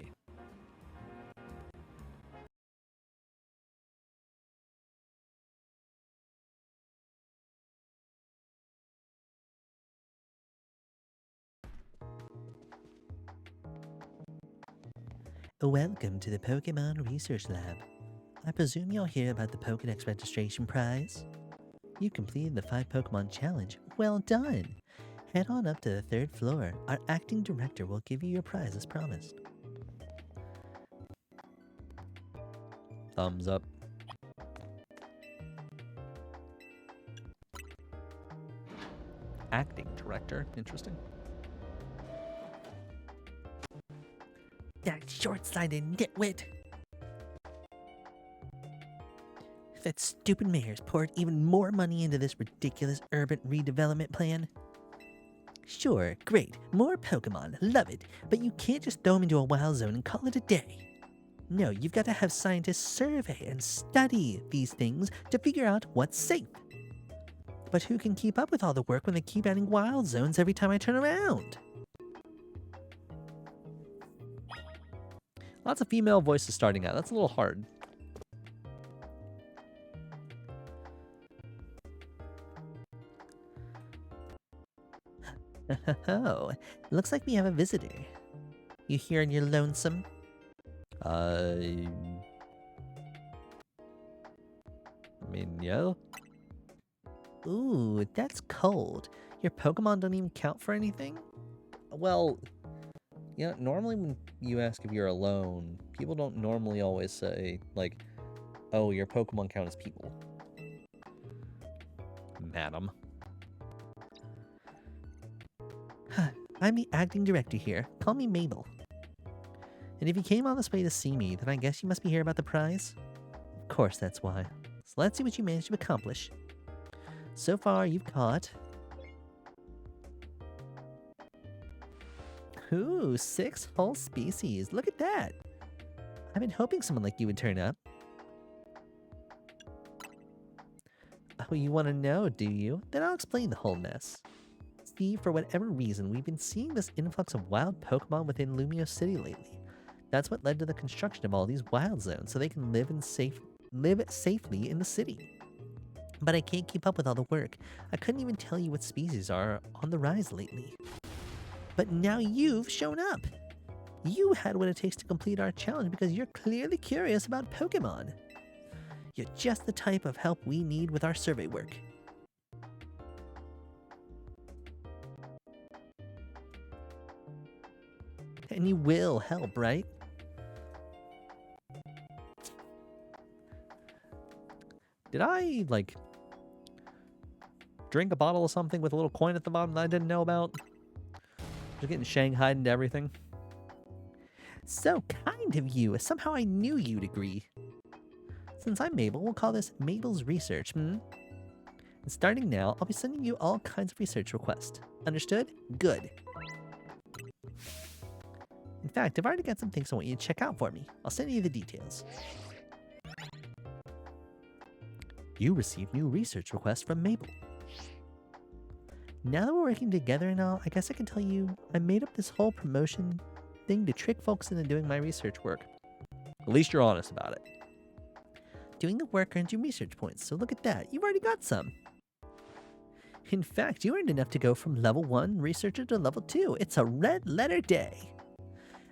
Speaker 1: Welcome to the Pokemon Research Lab. I presume you'll hear about the Pokedex registration prize. You completed the 5 Pokemon challenge. Well done! Head on up to the 3rd floor. Our acting director will give you your prize as promised.
Speaker 2: Thumbs up. Acting director. Interesting.
Speaker 1: That short-sighted nitwit! That stupid mayor's poured even more money into this ridiculous urban redevelopment plan. Sure, great, more Pokemon, love it, but you can't just throw them into a wild zone and call it a day. No, you've got to have scientists survey and study these things to figure out what's safe. But who can keep up with all the work when they keep adding wild zones every time I turn around?
Speaker 2: Lots of female voices starting out. That's a little hard.
Speaker 1: Oh, looks like we have a visitor. You here and you're lonesome?
Speaker 2: I mean, yeah.
Speaker 1: Ooh, that's cold. Your Pokemon don't even count for anything?
Speaker 2: Well, yeah, normally when you ask if you're alone, people don't normally always say, like, oh, your Pokemon count as people. Madam.
Speaker 1: I'm the acting director here. Call me Mabel. And if you came all this way to see me, then I guess you must be here about the prize? Of course, that's why. So let's see what you managed to accomplish. So far, you've caught... Ooh, 6 whole species. Look at that. I've been hoping someone like you would turn up. Oh, you want to know, do you? Then I'll explain the whole mess. See, for whatever reason, we've been seeing this influx of wild Pokemon within Lumiose City lately. That's what led to the construction of all these wild zones, so they can live safely in the city. But I can't keep up with all the work. I couldn't even tell you what species are on the rise lately. But now you've shown up. You had what it takes to complete our challenge because you're clearly curious about Pokemon. You're just the type of help we need with our survey work. And you will help, right?
Speaker 2: Did I, like, drink a bottle of something with a little coin at the bottom that I didn't know about? Just getting shanghaied into everything.
Speaker 1: So kind of you. Somehow I knew you'd agree. Since I'm Mabel, we'll call this Mabel's Research, And starting now, I'll be sending you all kinds of research requests. Understood? Good. In fact, I've already got some things I want you to check out for me. I'll send you the details. You received new research requests from Mabel. Now that we're working together and all, I guess I can tell you I made up this whole promotion thing to trick folks into doing my research work.
Speaker 2: At least you're honest about it.
Speaker 1: Doing the work earns you research points, so look at that. You've already got some. In fact, you earned enough to go from level 1 researcher to level 2. It's a red letter day.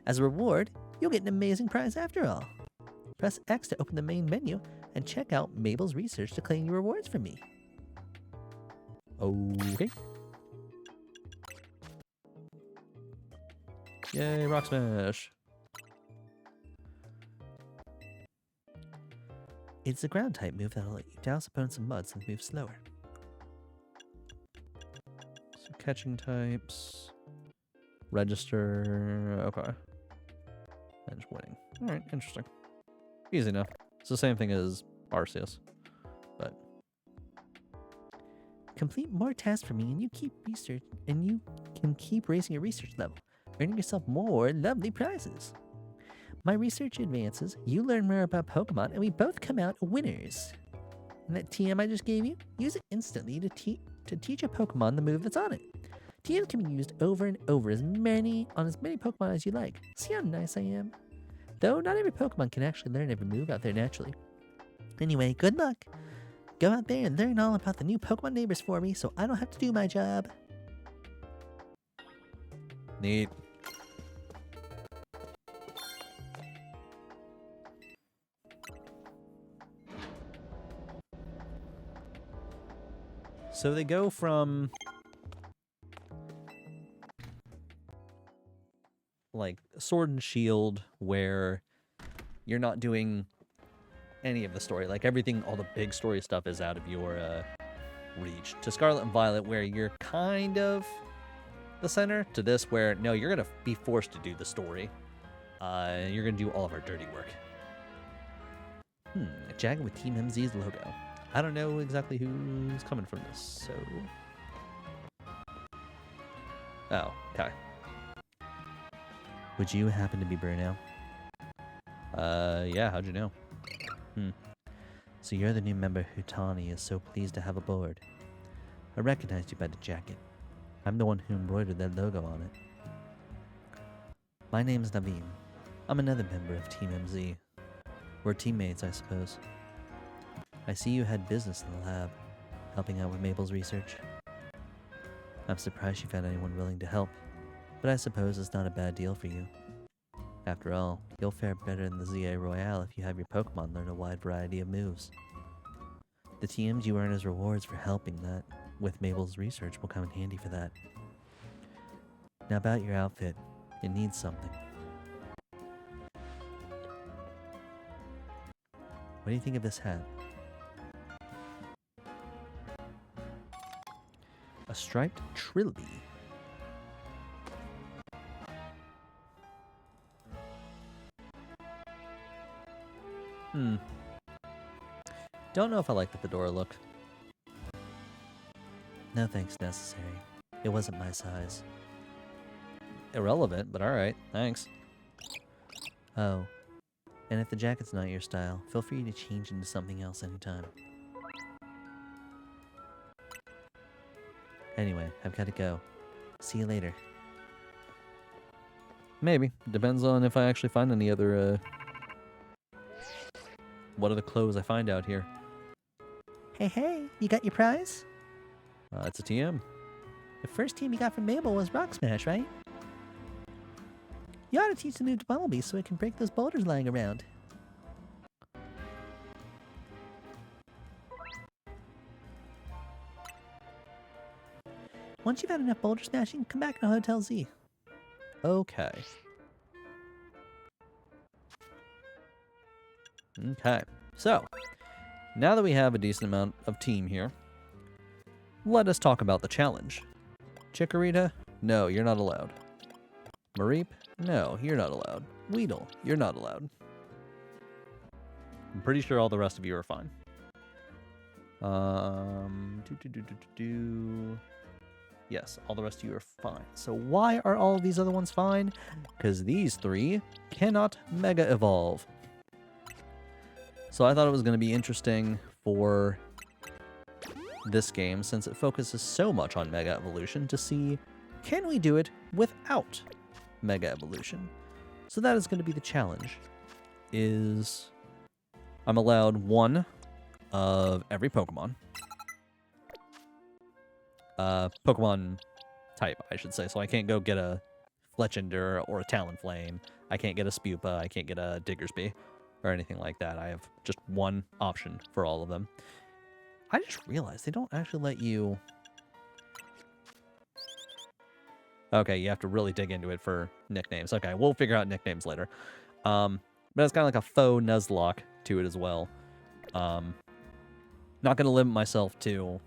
Speaker 1: As a reward, you'll get an amazing prize after all. Press X to open the main menu and check out Mabel's Research to claim your rewards from me.
Speaker 2: Okay. Yay, Rock Smash.
Speaker 1: It's a ground type move that'll let you douse opponents in mud so they move slower.
Speaker 2: So catching types. Register. Okay. And just winning. Alright, interesting. Easy enough. It's the same thing as Arceus. But
Speaker 1: Complete more tasks for me and you can keep raising your research level, earning yourself more lovely prizes. My research advances, you learn more about Pokemon, and we both come out winners. And that TM I just gave you, use it instantly to teach a Pokemon the move that's on it. TM can be used over and over on as many Pokemon as you like. See how nice I am? Though not every Pokemon can actually learn every move out there naturally. Anyway, good luck. Go out there and learn all about the new Pokemon neighbors for me so I don't have to do my job.
Speaker 2: neat. So they go from like Sword and Shield, where you're not doing any of the story, like everything, all the big story stuff is out of your reach, to Scarlet and Violet, where you're kind of the center, to this, where no, you're gonna be forced to do the story. You're gonna do all of our dirty work.
Speaker 1: A jacket with Team MZ's logo.
Speaker 2: I don't know exactly who's coming from this, so... Oh, okay.
Speaker 1: Would you happen to be Bruno?
Speaker 2: Yeah, how'd you know?
Speaker 1: So you're the new member Hutani is so pleased to have aboard. I recognized you by the jacket. I'm the one who embroidered that logo on it. My name's Naveen. I'm another member of Team MZ. We're teammates, I suppose. I see you had business in the lab, helping out with Mabel's research. I'm surprised you found anyone willing to help, but I suppose it's not a bad deal for you. After all, you'll fare better than the ZA Royale if you have your Pokemon learn a wide variety of moves. The TMs you earn as rewards for helping that with Mabel's research will come in handy for that. Now about your outfit, it needs something. What do you think of this hat?
Speaker 2: A striped trilby. Don't know if I like the fedora look.
Speaker 1: No thanks necessary. It wasn't my size.
Speaker 2: Irrelevant, but alright, thanks.
Speaker 1: Oh, and if the jacket's not your style, feel free to change into something else anytime. Anyway, I've got to go. See you later.
Speaker 2: Maybe. Depends on if I actually find any other, what are the clothes I find out here?
Speaker 1: Hey, you got your prize?
Speaker 2: It's a TM.
Speaker 1: The first team you got from Mabel was Rock Smash, right? You ought to teach the move to Bumblebee so it can break those boulders lying around. Once you've had enough boulder smashing, come back to Hotel Z.
Speaker 2: Okay. Okay. So, now that we have a decent amount of team here, let us talk about the challenge. Chikorita? No, you're not allowed. Mareep? No, you're not allowed. Weedle? You're not allowed. I'm pretty sure all the rest of you are fine. Yes, all the rest of you are fine. So why are all of these other ones fine? Because these three cannot Mega Evolve. So I thought it was going to be interesting for this game, since it focuses so much on Mega Evolution, to see, can we do it without Mega Evolution? So that is going to be the challenge. Is I'm allowed one of every Pokemon. Pokemon type, I should say. So I can't go get a Fletchinder or a Talonflame. I can't get a Spupa. I can't get a Diggersby or anything like that. I have just one option for all of them. I just realized they don't actually let you Okay, you have to really dig into it for nicknames. Okay, we'll figure out nicknames later. But it's kind of like a faux Nuzlocke to it as well. Not going to limit myself to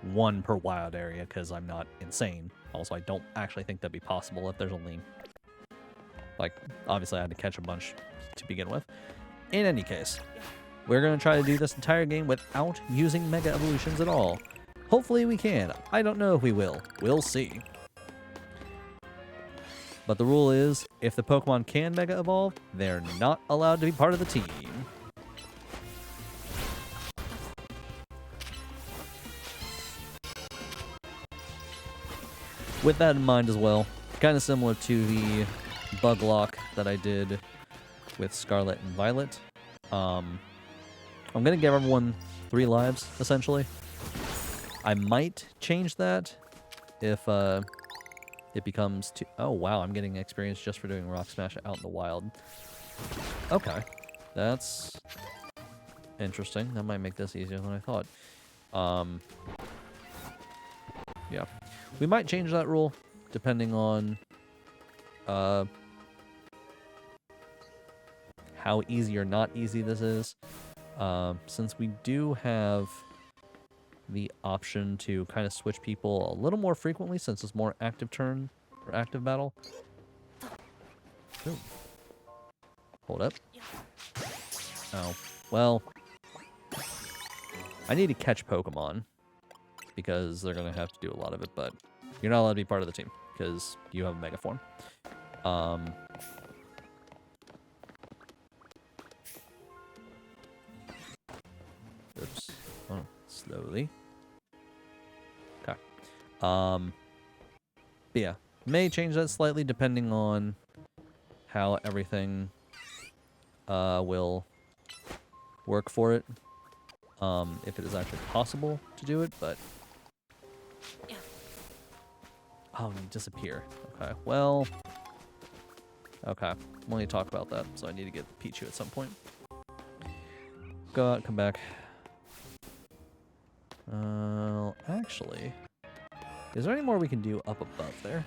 Speaker 2: one per wild area because I'm not insane. Also, I don't actually think that'd be possible if there's only... Like, obviously I had to catch a bunch to begin with. In any case, we're going to try to do this entire game without using Mega Evolutions at all. Hopefully we can. I don't know if we will. We'll see. But the rule is, if the Pokemon can Mega Evolve, they're not allowed to be part of the team. With that in mind as well, kind of similar to the bug lock that I did with Scarlet and Violet, I'm going to give everyone 3 lives, essentially. I might change that if it becomes 2... Oh, wow, I'm getting experience just for doing Rock Smash out in the wild. Okay, that's interesting. That might make this easier than I thought. Yeah. We might change that rule, depending on how easy or not easy this is. Since we do have the option to kind of switch people a little more frequently, since it's more active turn or active battle. Ooh. Hold up. Oh, well, I need to catch Pokemon because they're going to have to do a lot of it, but you're not allowed to be part of the team because you have a Mega Form. Oops. Oh, slowly. Okay. But yeah, may change that slightly depending on how everything will work for it. If it is actually possible to do it, but... Oh, you disappear. Okay, well... Okay, we'll need to talk about that, so I need to get Pichu at some point. Go out, come back. Actually... Is there any more we can do up above there?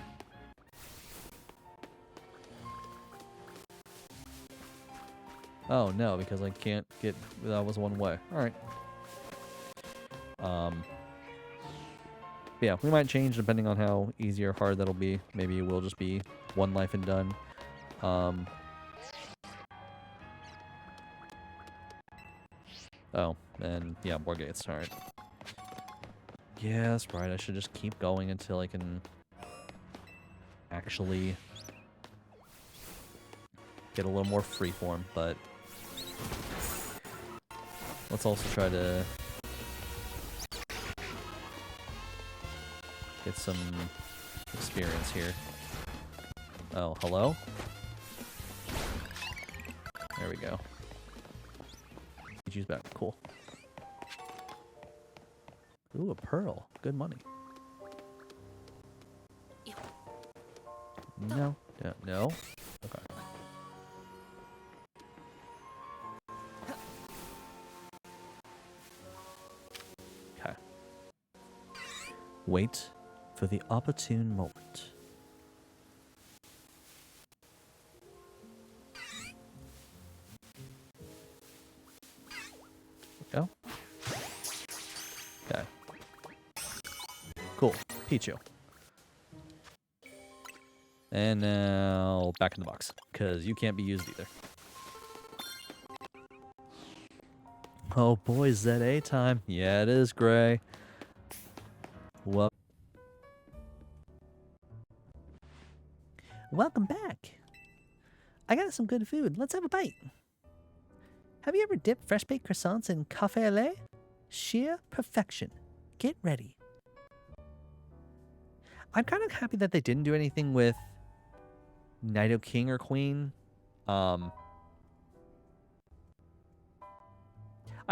Speaker 2: Oh, no, because I can't get... That was one way. Alright. Yeah, we might change depending on how easy or hard that'll be. Maybe it will just be 1 life and done. Oh, and yeah, more gates. Alright. Yeah, that's right. I should just keep going until I can actually get a little more freeform, but let's also try to get some experience here. Oh, hello? There we go. Pichu's back. Cool. Ooh, a pearl. Good money. No. Yeah, no. Okay. Okay. Wait for the opportune moment. Go. Okay. Cool. Pichu. And now back in the box, because you can't be used either. Oh boy, ZA time. Yeah, it is, Gray. What?
Speaker 1: Welcome back. I got some good food. Let's have a bite. Have you ever dipped fresh baked croissants in cafe au lait? Sheer perfection. Get ready.
Speaker 2: I'm kind of happy that they didn't do anything with Nido King or Queen. I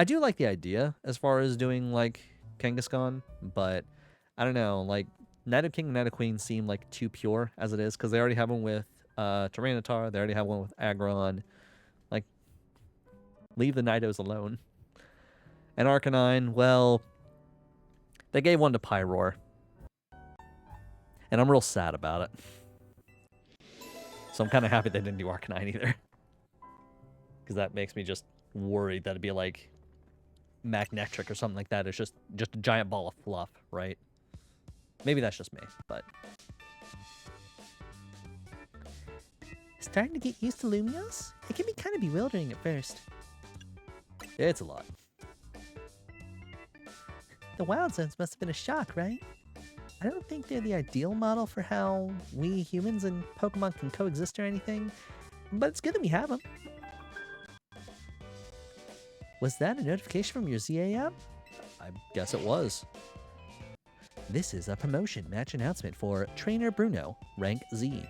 Speaker 2: do like the idea as far as doing like Kangaskhan, but I don't know, like Nido King and Nido Queen seem like too pure as it is, because they already have one with Tyranitar, they already have one with Aggron. Like, leave the Nidos alone. And Arcanine, well, they gave one to Pyroar. And I'm real sad about it. So I'm kind of happy they didn't do Arcanine either. Because that makes me just worried that it'd be like Magnetric or something like that. It's just a giant ball of fluff, right? Maybe that's just me, but...
Speaker 1: Starting to get used to Lumiose? It can be kind of bewildering at first.
Speaker 2: It's a lot.
Speaker 1: The wild zones must have been a shock, right? I don't think they're the ideal model for how we humans and Pokemon can coexist or anything, but it's good that we have them. Was that a notification from your ZA app?
Speaker 2: I guess it was.
Speaker 1: This is a promotion match announcement for Trainer Bruno, rank Z.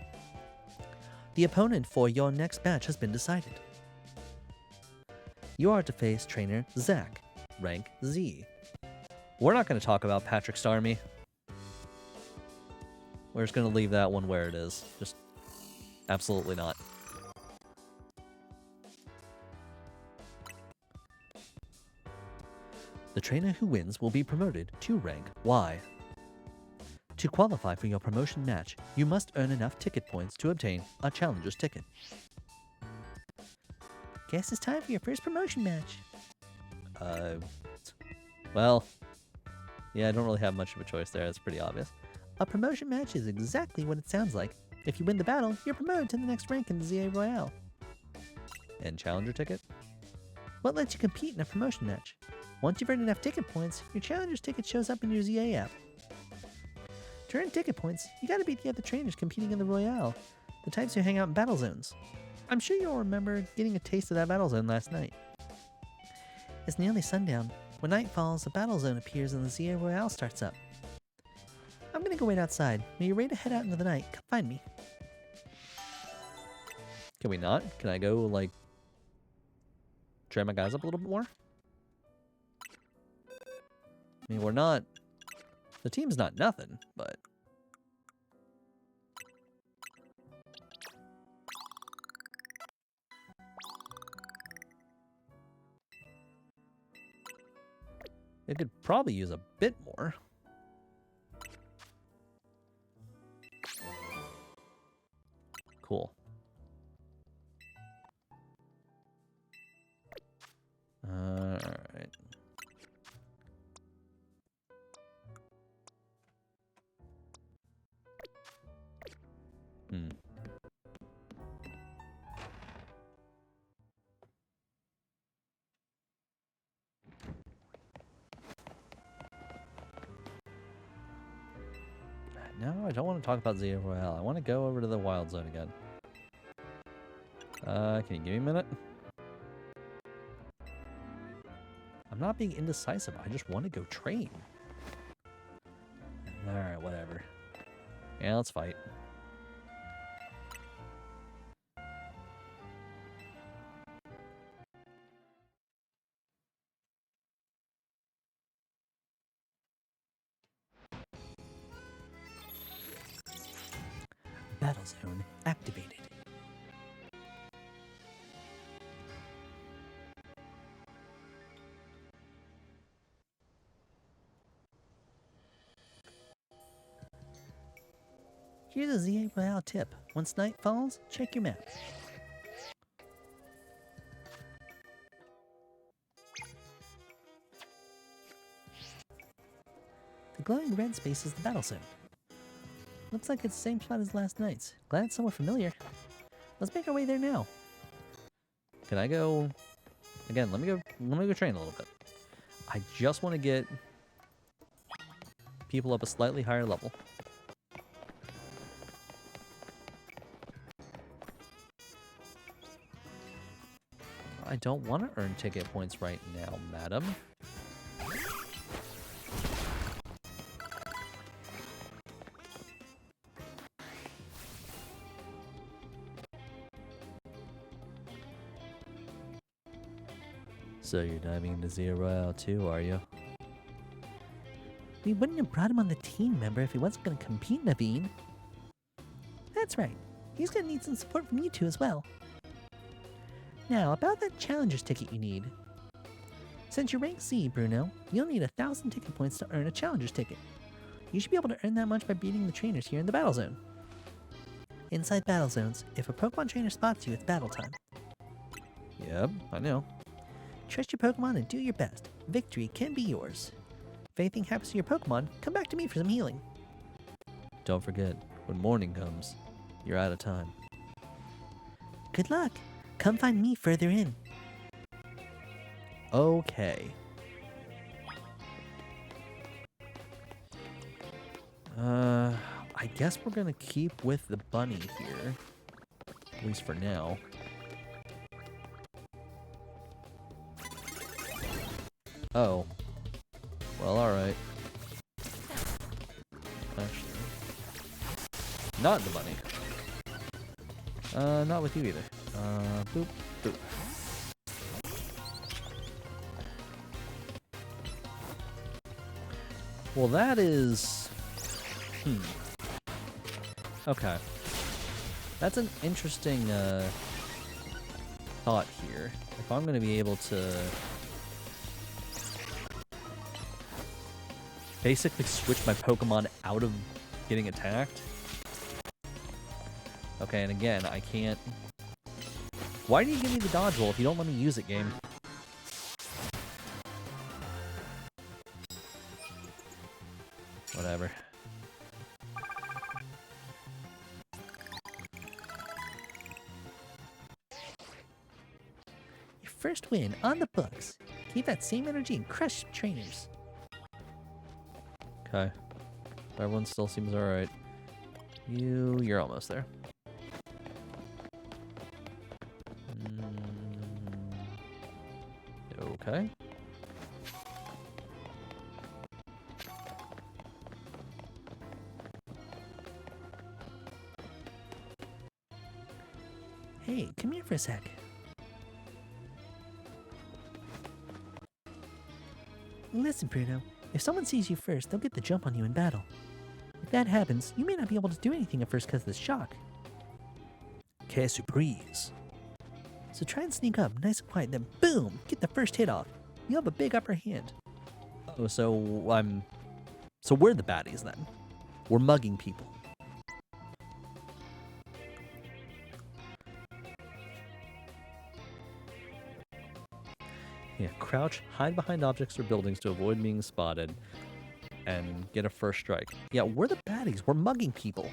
Speaker 1: The opponent for your next match has been decided. You are to face Trainer Zach, rank Z.
Speaker 2: We're not going to talk about Patrick Starmie. We're just going to leave that one where it is. Just absolutely not.
Speaker 1: The trainer who wins will be promoted to rank Y. To qualify for your promotion match, you must earn enough ticket points to obtain a challenger's ticket. Guess it's time for your first promotion match.
Speaker 2: Well, yeah, I don't really have much of a choice there. It's pretty obvious.
Speaker 1: A promotion match is exactly what it sounds like. If you win the battle, you're promoted to the next rank in the ZA Royale.
Speaker 2: And challenger ticket?
Speaker 1: What lets you compete in a promotion match? Once you've earned enough ticket points, your challenger's ticket shows up in your ZA app. To earn ticket points, you gotta beat the other trainers competing in the Royale, the types who hang out in battle zones. I'm sure you'll remember getting a taste of that battle zone last night. It's nearly sundown. When night falls, a battle zone appears and the ZA Royale starts up. I'm gonna go wait outside. When you're ready to head out into the night, come find me.
Speaker 2: Can we not? Can I go, like, train my guys up a little bit more? I mean, we're not... The team's not nothing, but... It could probably use a bit more. Cool. Alright. No, I don't want to talk about ZA Royale. I want to go over to the Wild Zone again. Can you give me a minute? I'm not being indecisive. I just want to go train. Alright, whatever. Yeah, let's fight.
Speaker 1: Battle zone activated. Here's a ZA Royale tip. Once night falls, check your map. The glowing red space is the battle zone. Looks like it's the same spot as last night's. Glad it's somewhat familiar. Let's make our way there now.
Speaker 2: Can I go... Again, let me go train a little bit. I just want to get people up a slightly higher level. I don't want to earn ticket points right now, madam. So you're diving into ZA Royale too, are you?
Speaker 1: We wouldn't have brought him on the team, member, if he wasn't going to compete, Naveen. That's right. He's going to need some support from you two as well. Now, about that challenger's ticket you need. Since you're rank C, Bruno, you'll need 1,000 ticket points to earn a challenger's ticket. You should be able to earn that much by beating the trainers here in the battle zone. Inside battle zones, if a Pokemon trainer spots you, it's battle time.
Speaker 2: Yep, I know.
Speaker 1: Trust your Pokemon and do your best. Victory can be yours. If anything happens to your Pokemon, come back to me for some healing.
Speaker 2: Don't forget, when morning comes, you're out of time.
Speaker 1: Good luck. Come find me further in.
Speaker 2: Okay. I guess we're gonna keep with the bunny here. At least for now. Oh. Well, alright. Actually. Not the bunny. Not with you either. Boop, boop. Well, that is... Okay. That's an interesting, thought here. If I'm gonna be able to... basically switch my Pokemon out of getting attacked. Okay, and again, I can't... Why do you give me the dodge roll if you don't let me use it, game? Whatever.
Speaker 1: Your first win on the books. Keep that same energy and crush trainers.
Speaker 2: Okay. Everyone still seems alright. You're almost there. Okay.
Speaker 1: Hey, come here for a sec. Listen, Bruno. If someone sees you first, they'll get the jump on you in battle. If that happens, you may not be able to do anything at first because of the shock.
Speaker 2: Que surprise.
Speaker 1: So try and sneak up, nice and quiet, then boom! Get the first hit off. You'll have a big upper hand.
Speaker 2: Oh, so we're the baddies then. We're mugging people. Yeah, crouch, hide behind objects or buildings to avoid being spotted, and get a first strike. Yeah, we're the baddies. We're mugging people.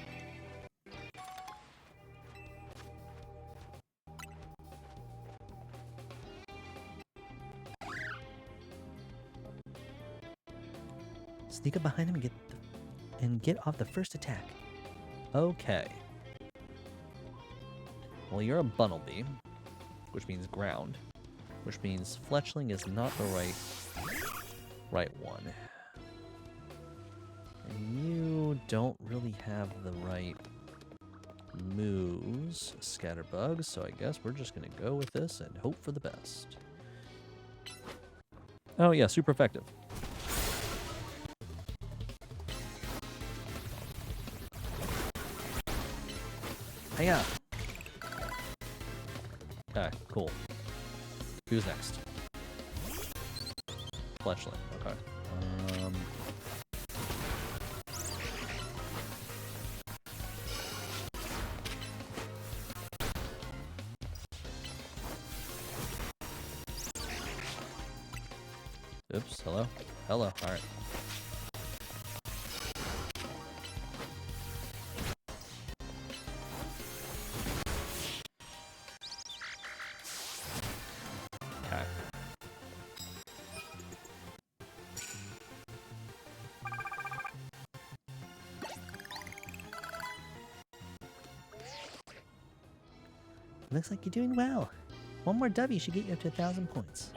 Speaker 1: Sneak up behind him and get off the first attack.
Speaker 2: Okay. Well, you're a Bunnelby, which means ground, which means Fletchling is not the right one. And you don't really have the right moves, Scatterbug, so I guess we're just gonna go with this and hope for the best. Oh yeah, super effective. Hiya! Okay, cool. Who's next? Fletchling, okay. Oops, hello? Hello, alright. Okay.
Speaker 1: Looks like you're doing well. One more W should get you up to 1,000 points.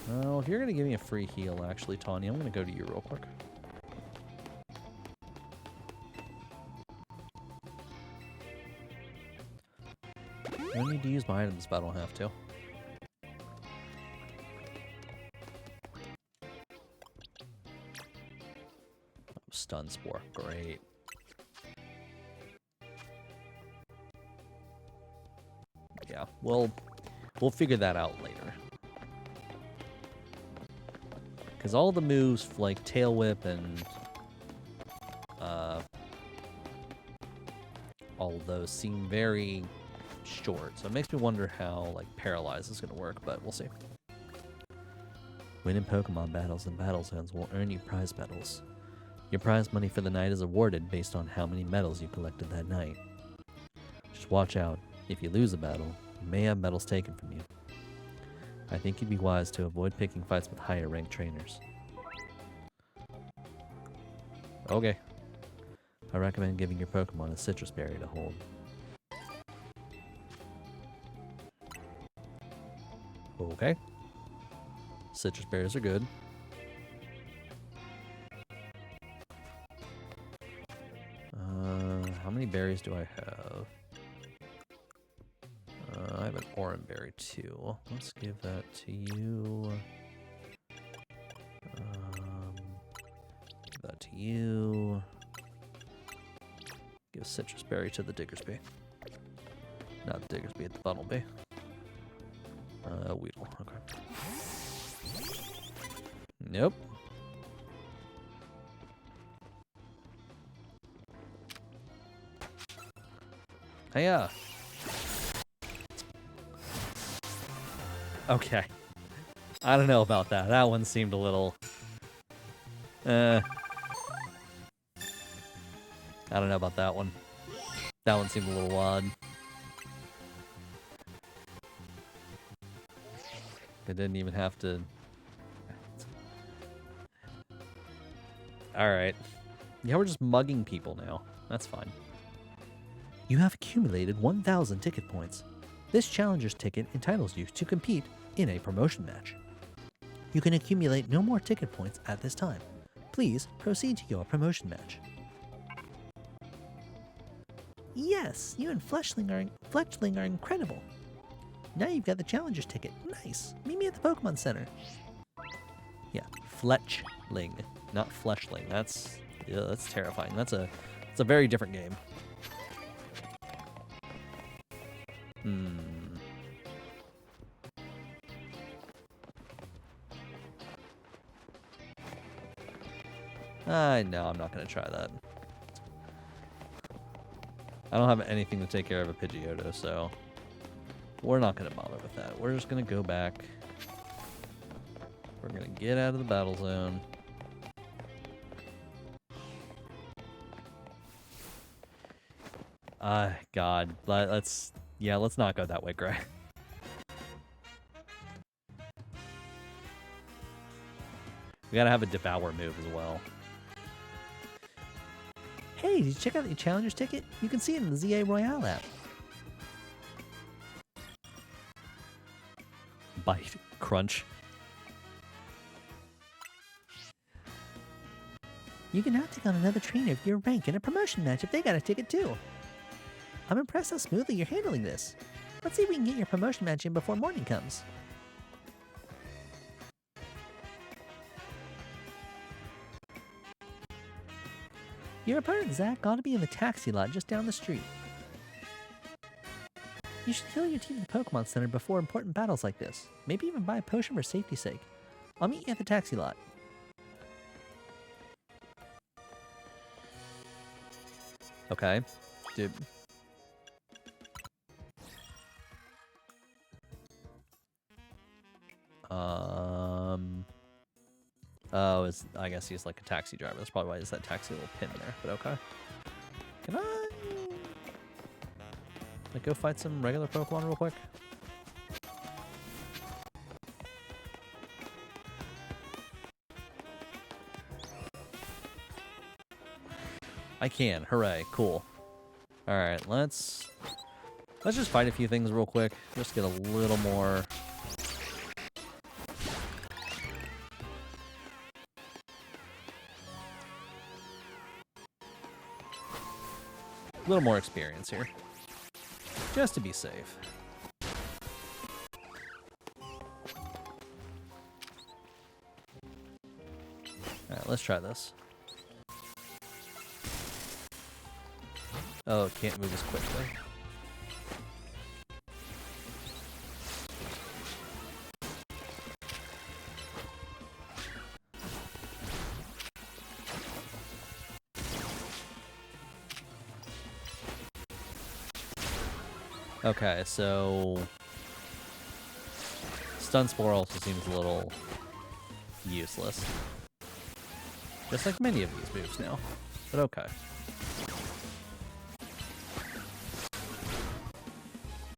Speaker 2: Well, if you're gonna give me a free heal, actually, Tawny, I'm gonna go to you real quick. I don't need to use my items, but I don't have to. Oh, stun spore, great. Yeah, we'll We'll figure that out later. Because all the moves like Tail Whip and all of those seem very short. So it makes me wonder how like Paralyze is going to work, but we'll see. Winning Pokemon battles and battle zones will earn you prize medals. Your prize money for the night is awarded based on how many medals you collected that night. Just watch out. If you lose a battle, you may have medals taken from you. I think you'd be wise to avoid picking fights with higher ranked trainers. Okay. I recommend giving your Pokemon a citrus berry to hold. Okay. Citrus berries are good. How many berries do I have? I have an Oran berry too. Let's give that to you. Give that to you. Give a citrus berry to the Diggersby. Not the Diggersby, the Bunnelby. Weedle. Okay. Nope. Hiya. Okay. I don't know about that. That one seemed a little... I don't know about that one. That one seemed a little odd. It didn't even have to... Alright. Yeah, we're just mugging people now. That's fine. You have accumulated 1,000 ticket points. This challenger's ticket entitles you to compete in a promotion match. You can accumulate no more ticket points at this time. Please proceed to your promotion match. Yes, you and Fletchling are incredible. Now you've got the challenger's ticket. Nice. Meet me at the Pokemon Center. Yeah, Fletchling, not Fleshling. That's terrifying. It's a very different game. No, I'm not going to try that. I don't have anything to take care of a Pidgeotto, so we're not going to bother with that. We're just going to go back. We're going to get out of the battle zone. God. Let's not go that way, Gray. We gotta have a Devour move as well. Hey, did you check out your Challenger's ticket? You can see it in the ZA Royale app. Bite. Crunch. You can now take on another trainer of your rank in a promotion match if they got a ticket too. I'm impressed how smoothly you're handling this. Let's see if we can get your promotion match in before morning comes. Your opponent, Zach, ought to be in the taxi lot just down the street. You should heal your team at the Pokemon Center before important battles like this. Maybe even buy a potion for safety's sake. I'll meet you at the taxi lot. Okay. Dude. Oh, I guess he's like a taxi driver. That's probably why there's that taxi little pin there, but okay. Can I like go fight some regular Pokemon real quick? I can. Hooray. Cool. Alright, let's just fight a few things real quick. Just get a little more... experience here. Just to be safe. Alright, let's try this. Oh, it can't move as quickly. Okay, so Stun Spore also seems a little useless. Just like many of these moves now. But okay.